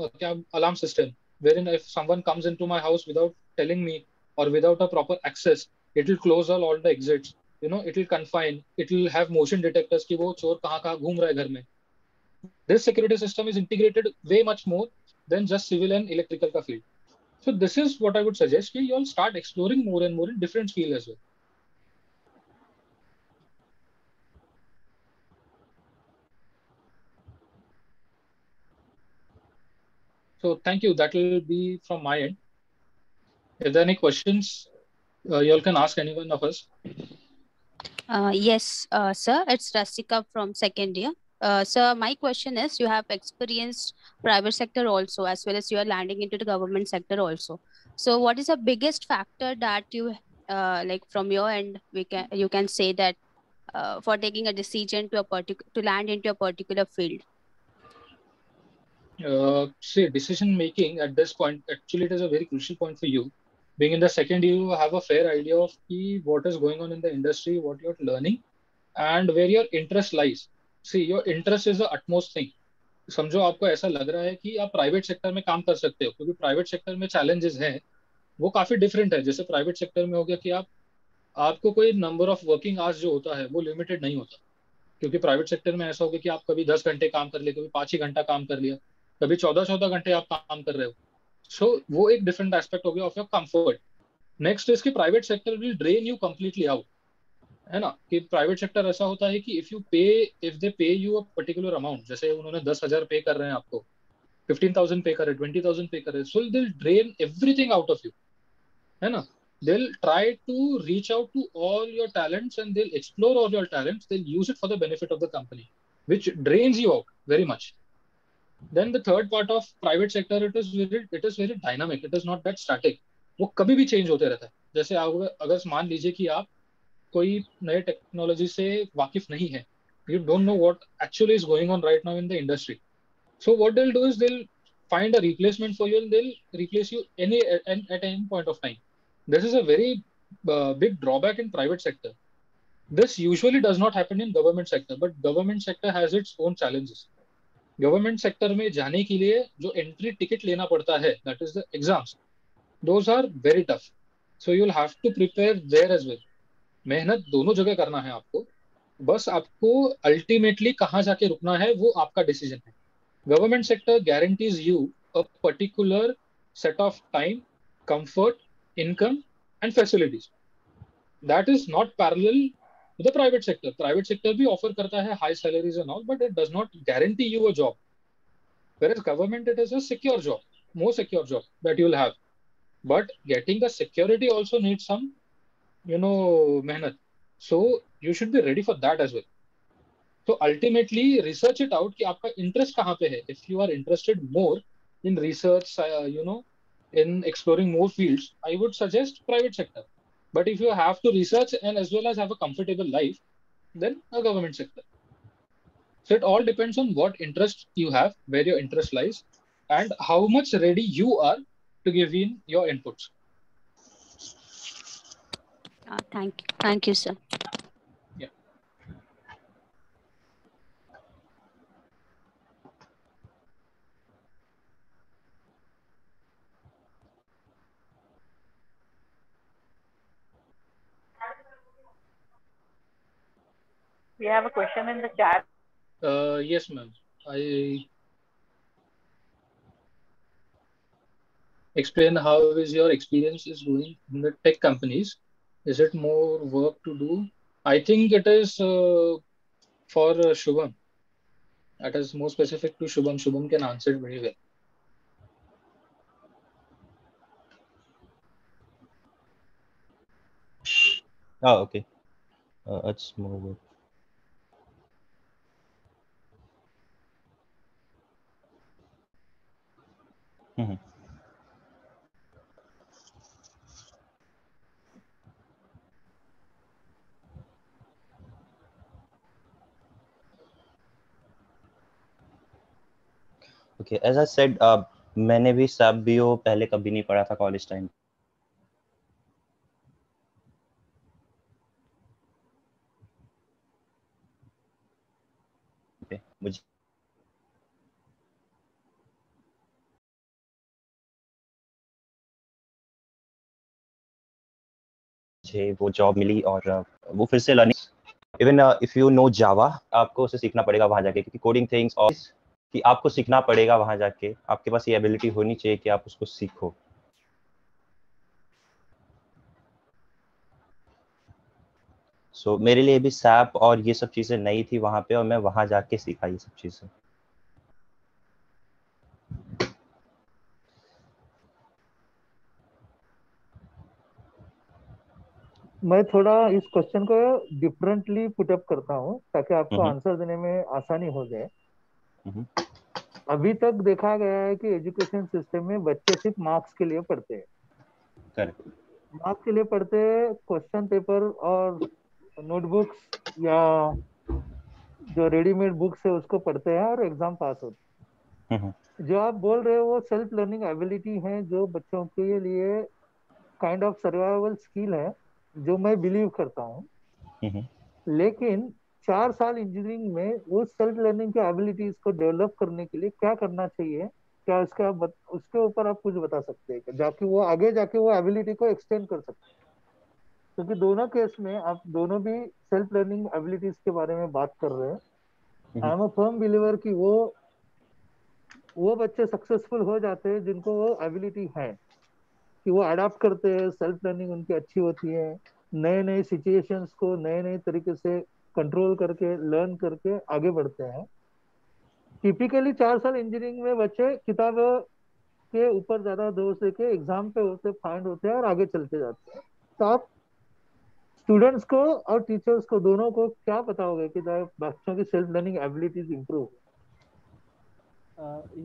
alarm system, wherein if someone comes into my house without telling me or without a proper access, it will close all the exits. It will confine. It will have motion detectors कि वो चोर कहाँ घूम रहा है घर में. This security system is integrated way much more than just civil and electrical का field. So this is what I would suggest कि you all start exploring more and more in different field as well. So thank you. That will be from my end. If there are any questions, you all can ask any one of us. Yes, sir, it's Rasika from second year. Sir, my question is, you have experienced private sector also, as well as you are landing into the government sector also. So what is the biggest factor that you like from your end, you can say that for taking a decision to land into a particular field? See, decision making at this point, actually it is a very crucial point for you. Being in the second year, you have a fair idea of what is going on in the industry, what you're learning, and where your interest lies. See, your interest is the utmost thing. समझो आपको ऐसा लग रहा है कि आप private sector में काम कर सकते हो, क्योंकि प्राइवेट सेक्टर में चैलेंजेस हैं वो काफी डिफरेंट है। जैसे प्राइवेट सेक्टर में हो गया कि आपको कोई नंबर ऑफ वर्किंग आवर्स जो होता है वो लिमिटेड नहीं होता, क्योंकि प्राइवेट सेक्टर में ऐसा हो गया कि आप कभी 10 घंटे काम कर लिए, कभी 5 ही घंटा काम कर लिया, कभी 14 घंटे आप काम कर रहे हो। सो वो एक डिफरेंट एस्पेक्ट हो गया of your comfort. Next is कि private sector will drain you completely out, है ना। कि प्राइवेट सेक्टर ऐसा होता है कि इफ दे पे यू अ पर्टिकुलर अमाउंट, जैसे उन्होंने 10,000 पे कर रहे हैं आपको, 15,000 पे कर रहे, 20,000 पे कर रहे, so they drain everything out of you, है ना। They'll try to reach out to all your talents and they'll explore all your talents. They'll use it for the benefit of the company, which drains you out very much. Then the third part of private sector, it is very dynamic. It is not that static. वो कभी भी change होते रहता है। जैसे अगर मान लीजिए कि आप कोई नए टेक्नोलॉजी से वाकिफ नहीं है, you don't know what actually is going on right now in the industry. So what they'll do is they'll find a replacement for you and they'll replace you at any point of time. This is a very big drawback in private sector. This usually does not happen in government sector, but government sector has its own challenges. Government sector में जाने के लिए जो entry ticket लेना पड़ता है, that is the exams, those are very tough, so you will have to prepare there as well. मेहनत दोनों जगह करना है आपको, बस आपको अल्टीमेटली कहाँ जाके रुकना है वो आपका डिसीजन है। Government sector guarantees you a particular set of time, comfort, income and facilities. That is not parallel the private sector भी ऑफर करता है high salaries and all, but it does not guarantee you a job, whereas government, it is a secure job, more secure job that you will have, but getting the security also needs some mehnat, so you should be ready for that as well. So ultimately research it out कि आपका interest कहाँ पे है. If you are interested more in research, in exploring more fields, I would suggest private sector. But if you have to research and as well as have a comfortable life, then a government sector. So it all depends on what interest you have, where your interest lies, and how much ready you are to give in your inputs. Thank you, sir. Yeah. We have a question in the chat. Yes, ma'am. I explain how is your experience is going in the tech companies. Is it more work to do? I think it is for Shubham. That is more specific to Shubham. Shubham can answer it very well. Oh, okay. Let's move it. Mhm. Okay, as I said, मैंने भी SAP BO पहले कभी नहीं पढ़ा था college time पे मुझे वो जॉब मिली और वो फिर से learning even if you know Java आपको उसे सीखना पड़ेगा वहां जाके क्योंकि कोडिंग थिंग्स और कि आपको सीखना पड़ेगा वहां जाके आपके पास ये एबिलिटी होनी चाहिए कि आप उसको सीखो सो मेरे लिए भी सैप और ये सब चीजें नई थी वहां पे और मैं वहां जाके सीखा ये सब चीजें मैं थोड़ा इस क्वेश्चन को डिफरेंटली पुटअप करता हूँ ताकि आपको आंसर देने में आसानी हो जाए। अभी तक देखा गया है कि एजुकेशन सिस्टम में बच्चे सिर्फ मार्क्स के लिए पढ़ते हैं। करेक्ट। मार्क्स के लिए पढ़ते हैं, क्वेश्चन पेपर और नोटबुक्स या जो रेडीमेड बुक्स है उसको पढ़ते हैं और एग्जाम पास होते हैं। जो आप बोल रहे हो वो सेल्फ लर्निंग एबिलिटी है जो बच्चों के लिए काइंड ऑफ सर्वाइवल स्किल है जो मैं बिलीव करता हूँ। लेकिन 4 साल इंजीनियरिंग में वो सेल्फ लर्निंग के एबिलिटीज को डेवलप करने के लिए क्या करना चाहिए, क्या उसके ऊपर आप कुछ बता सकते हैं जाके वो आगे जाके वो एबिलिटी को एक्सटेंड कर सकते हैं? क्योंकि दोनों केस में आप दोनों भी सेल्फ लर्निंग एबिलिटीज के बारे में बात कर रहे हैं। I am a firm believer कि वो बच्चे सक्सेसफुल हो जाते हैं जिनको वो एबिलिटी है कि वो अडाप्ट करते हैं, सेल्फ लर्निंग उनकी अच्छी होती है, नए नए सिचुएशंस को नए नए तरीके से कंट्रोल करके लर्न करके आगे बढ़ते हैं। टिपिकली 4 साल इंजीनियरिंग में बच्चे किताबों के ऊपर ज्यादा जोर देके एग्जाम पे होते फाइंड होते हैं और आगे चलते जाते हैं। तो आप स्टूडेंट्स को और टीचर्स को दोनों को क्या बताओगे कि बच्चों की सेल्फ लर्निंग एबिलिटीज इंप्रूव?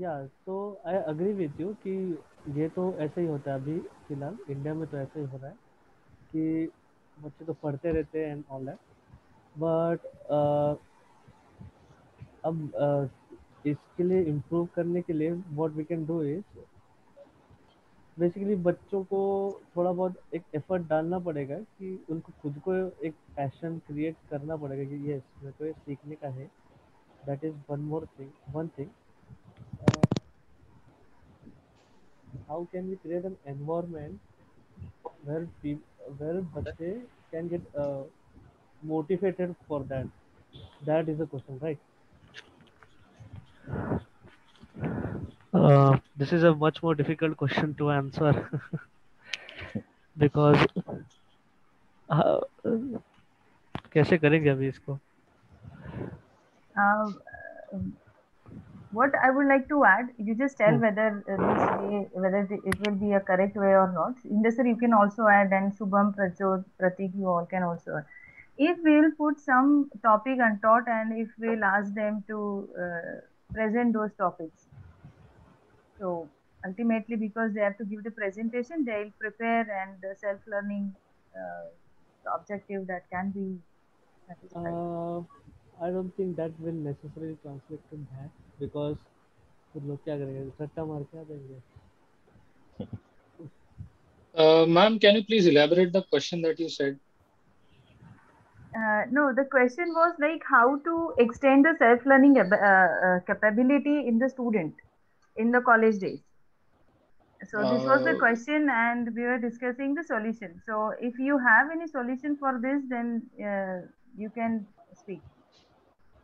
या तो आई अग्री विथ यू कि ये तो ऐसे ही होता है अभी फिलहाल इंडिया में तो ऐसे ही हो रहा है कि बच्चे तो पढ़ते रहते हैं एंड ऑल दैट बट अब इसके लिए इम्प्रूव करने के लिए what we can do is basically बच्चों को थोड़ा बहुत एक एफर्ट डालना पड़ेगा कि उनको खुद को एक पैशन क्रिएट करना पड़ेगा कि यस मेरे को ये सीखने का है। That is one thing how can we create an environment where बच्चे can get motivated for that? That is the question, right? This is a much more difficult question to answer because uh, कैसे करेंगे अभी इसको? What I would like to add, you just tell whether this way, whether it will be a correct way or not. Indasar, you can also add, and Shubham, Prachod, Pratik, you all can also add. If we will put some topic untaught and if we'll ask them to present those topics, so ultimately because they have to give the presentation, they will prepare and the self-learning objective that can be I don't think that will necessarily translate to that because फिर लोग क्या करेंगे रट्टा मार के आ जाएंगे. Ma'am, can you please elaborate the question that you said? No, the question was like how to extend the self-learning capability in the student in the college days. So this was the question, and we were discussing the solution. So if you have any solution for this, then you can speak.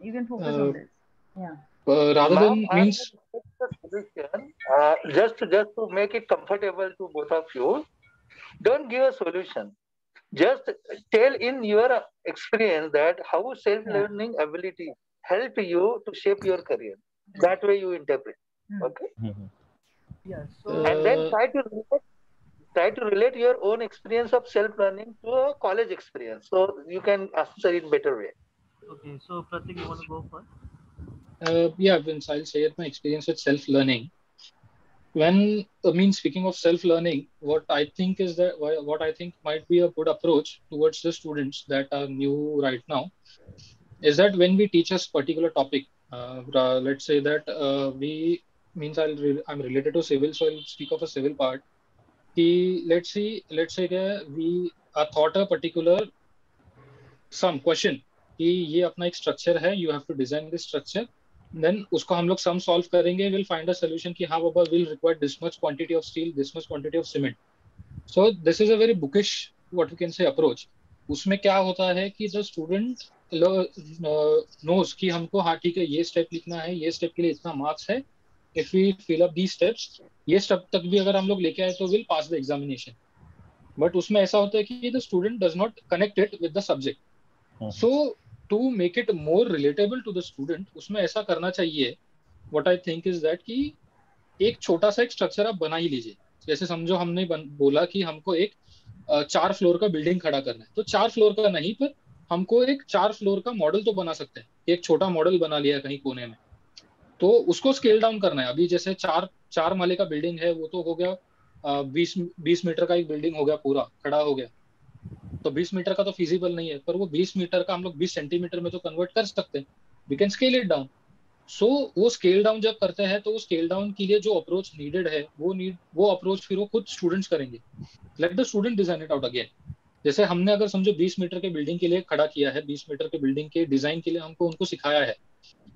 You can focus on this. Yeah. Rather Ma'am, than I means, have the solution. Just to make it comfortable to both of you, don't give a solution. Just tell in your experience that how self-learning ability help you to shape your career. That way you interpret. Okay. Yeah. And then try to relate your own experience of self-learning to a college experience, so you can answer in better way. Okay, so Pratik, you want to go first? yeah, Vince, I'll share my experience with self-learning. When speaking of self-learning, what I think is that what I think might be a good approach towards the students that are new right now is that when we teach us particular topic, let's say that we means I'm related to civil, so I'll speak of a civil part. Let's say that we are taught a particular some question कि ये अपना एक structure है, you have to design this structure, then उसको हम लोग sum solve करेंगे, we'll find a solution कि हाँ बाबा will require this much quantity of steel, this much quantity of cement. So this is a very bookish, what we can say, approach. उसमें क्या होता है कि the student knows कि हमको हाँ ठीक है ये स्टेप लिखना है, ये स्टेप के लिए इतना मार्क्स है, if we fill up these steps, ये स्टेप तक भी अगर हम लोग लेके आए तो we'll pass the examination. But उसमें ऐसा होता है कि the student does not connect it with the subject. So to make it more relatable to the student, उसमें ऐसा करना चाहिए. What I think is that कि एक छोटा सा एक स्ट्रक्चर आप बना ही लीजिए. जैसे समझो हमने बोला कि हमको एक 4 फ्लोर का बिल्डिंग खड़ा करना है, तो 4 फ्लोर का नहीं, पर हमको एक 4 फ्लोर का मॉडल तो बना सकते हैं. एक छोटा मॉडल बना लिया कहीं कोने में, तो उसको स्केल डाउन करना है. अभी जैसे 4 माले का बिल्डिंग है, वो तो हो गया 20 मीटर का एक बिल्डिंग हो गया, पूरा खड़ा हो गया. तो 20 मीटर का तो फिजिबल नहीं है, पर वो 20 मीटर का हम लोग 20 सेंटीमीटर में तो कन्वर्ट कर सकते हैं. We can scale it down. So वो स्केल डाउन जब करते हैं तो वो स्केल डाउन के लिए जो अप्रोच नीडेड है, वो अप्रोच फिर वो खुद स्टूडेंट्स करेंगे. Let the student design it out again. जैसे हमने अगर समझो 20 मीटर के बिल्डिंग के लिए खड़ा किया है, 20 मीटर के बिल्डिंग के डिजाइन के लिए हमको उनको सिखाया है,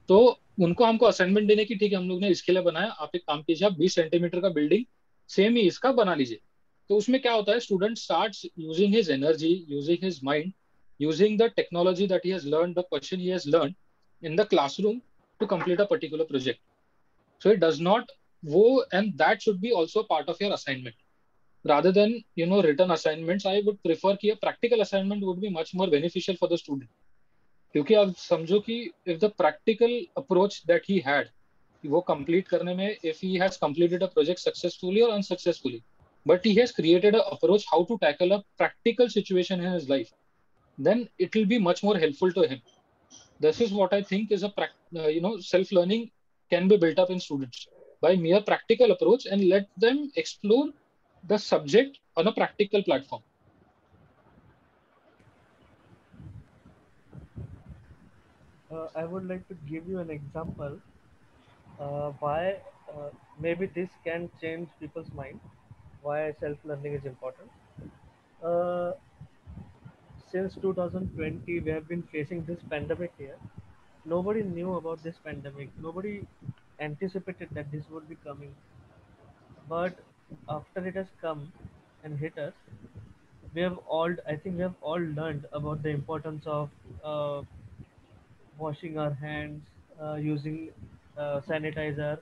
तो हमको असाइनमेंट देने की, ठीक है हम लोग ने इसके लिए बनाया, आप एक काम कीजिए, आप 20 सेंटीमीटर का बिल्डिंग सेम ही इसका बना लीजिए. तो उसमें क्या होता है, student starts using his energy, using his mind, using the technology that he has learn, the question he has learn in the classroom to complete a particular project. So it does not वो, and that should be also part of your assignment rather than written assignments. I would prefer कि a practical assignment would be much more beneficial for the student. क्योंकि आप समझो कि if the practical approach that he had, वो complete करने में, if he has completed a project successfully or unsuccessfully, but he has created an approach how to tackle a practical situation in his life, then it will be much more helpful to him. This is what I think is a self-learning can be built up in students by mere practical approach, and let them explore the subject on a practical platform. I would like to give you an example why maybe this can change people's mind, why self-learning is important. Uh, since 2020, we have been facing this pandemic here. Nobody knew about this pandemic. Nobody anticipated that this would be coming. But after it has come and hit us, I think we have all learned about the importance of washing our hands, using sanitizers.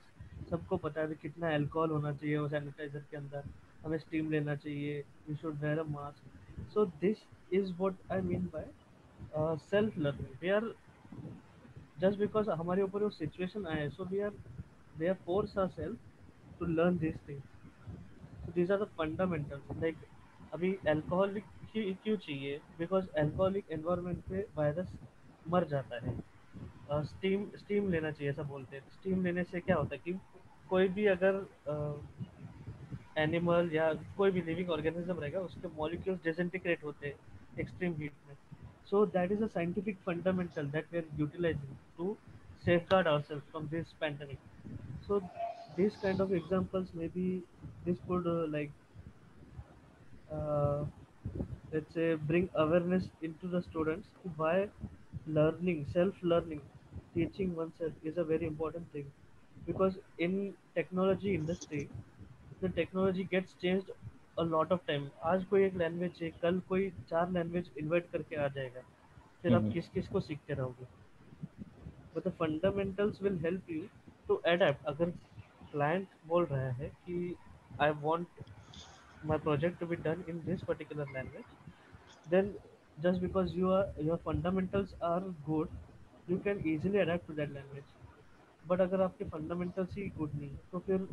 सबको पता है कि कितना alcohol होना चाहिए वो sanitiser के अंदर, हमें स्टीम लेना चाहिए, we should wear a mask. So this is what I mean by self learning. We are just because हमारे ऊपर वो सिचुएशन आए, so we are force ourselves to learn this things. So these are the fundamentals. Like अभी alcohol क्यों चाहिए, because alcoholic environment पे virus मर जाता है. स्टीम लेना चाहिए ऐसा बोलते हैं. स्टीम लेने से क्या होता है कि कोई भी अगर एनिमल या कोई भी लिविंग ऑर्गेनिज्म रहेगा उसके मॉलिक्यूल्स डिसइंटीग्रेट होते हैं एक्सट्रीम हीट में. So that is a scientific fundamental that we are utilizing to safeguard ourselves from this pandemic. So these kind of examples, maybe this could uh, let's say bring awareness into the students why learning, self-learning, teaching oneself is a very important thing, because in technology industry the technology gets changed a lot of time. आज कोई एक language है, कल कोई 4 language invite करके आ जाएगा, फिर आप किस किस को सीखते रहोगे? But the fundamentals will help you to adapt. अगर client बोल रहा है कि I want my project to be done in this particular language, then just because your fundamentals are good, you can easily adapt to that language. But अगर आपके fundamentals ही good नहीं है, तो फिर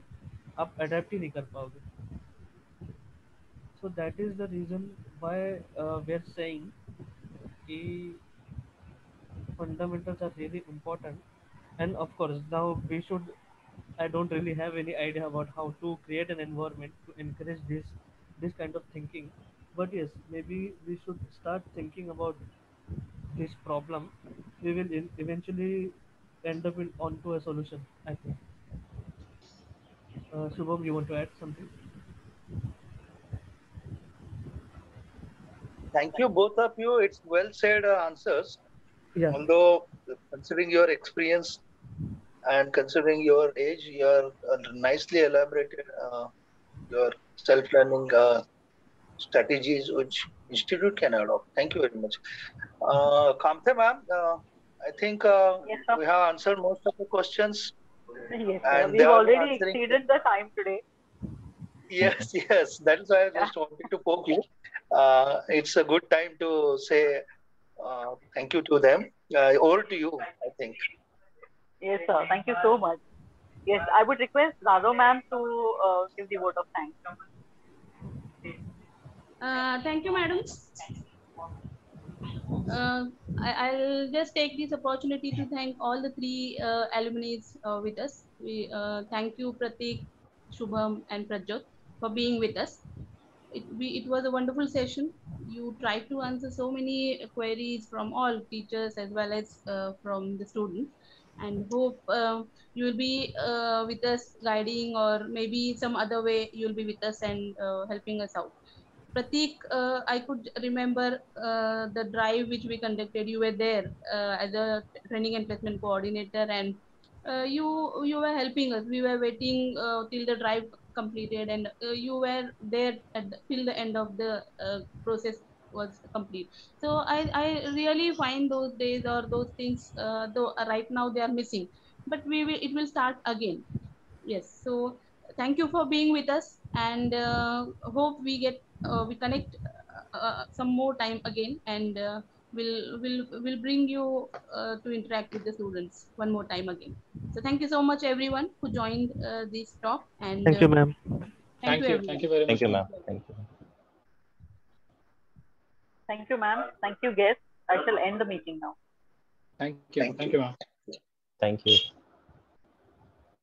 आप adapt ही नहीं कर पाओगे. So that is the reason why we are saying कि fundamentals are really important. And of course now we should, I don't really have any idea about how to create an environment to encourage this kind of thinking, but yes, maybe we should start thinking about this problem. We will eventually end up onto a solution, I think. Shubham, you want to add something? Thank you, both of you. It's well said answers. Yeah. Although considering your experience and considering your age, you are nicely elaborated your self-learning strategies which institute can adopt. Thank you very much. Kamte ma'am, I think we have answered most of the questions. Yes, And we've already exceeded the time today. Yes, yes. That is why I just wanted to poke you. It's a good time to say thank you to them. Over to you, I think. Yes, sir. Thank you so much. Yes, I would request Rado ma'am to give the vote of thanks. Thank you, madam. I'll just take this opportunity to thank all the three alumni with us. We thank you, Pratik, Shubham, and Prajot for being with us. It was a wonderful session. You tried to answer so many queries from all teachers as well as from the students, and hope you will be with us guiding, or maybe some other way you will be with us and helping us out. Pratik, I could remember the drive which we conducted. You were there as a training and placement coordinator, and you were helping us. We were waiting till the drive completed, and you were there till the end of the process was complete. So I really find those days or those things, though right now they are missing, but it will start again. Yes, so thank you for being with us, and hope we connect some more time again, and we'll bring you to interact with the students one more time again. So thank you so much everyone who joined this talk, and Thank you, ma'am. Thank you everyone. Thank you very much. Thank you, ma'am. Thank you. Thank you, ma'am. Thank you, guests. I shall end the meeting now. Thank you. Thank you, ma'am. Thank you.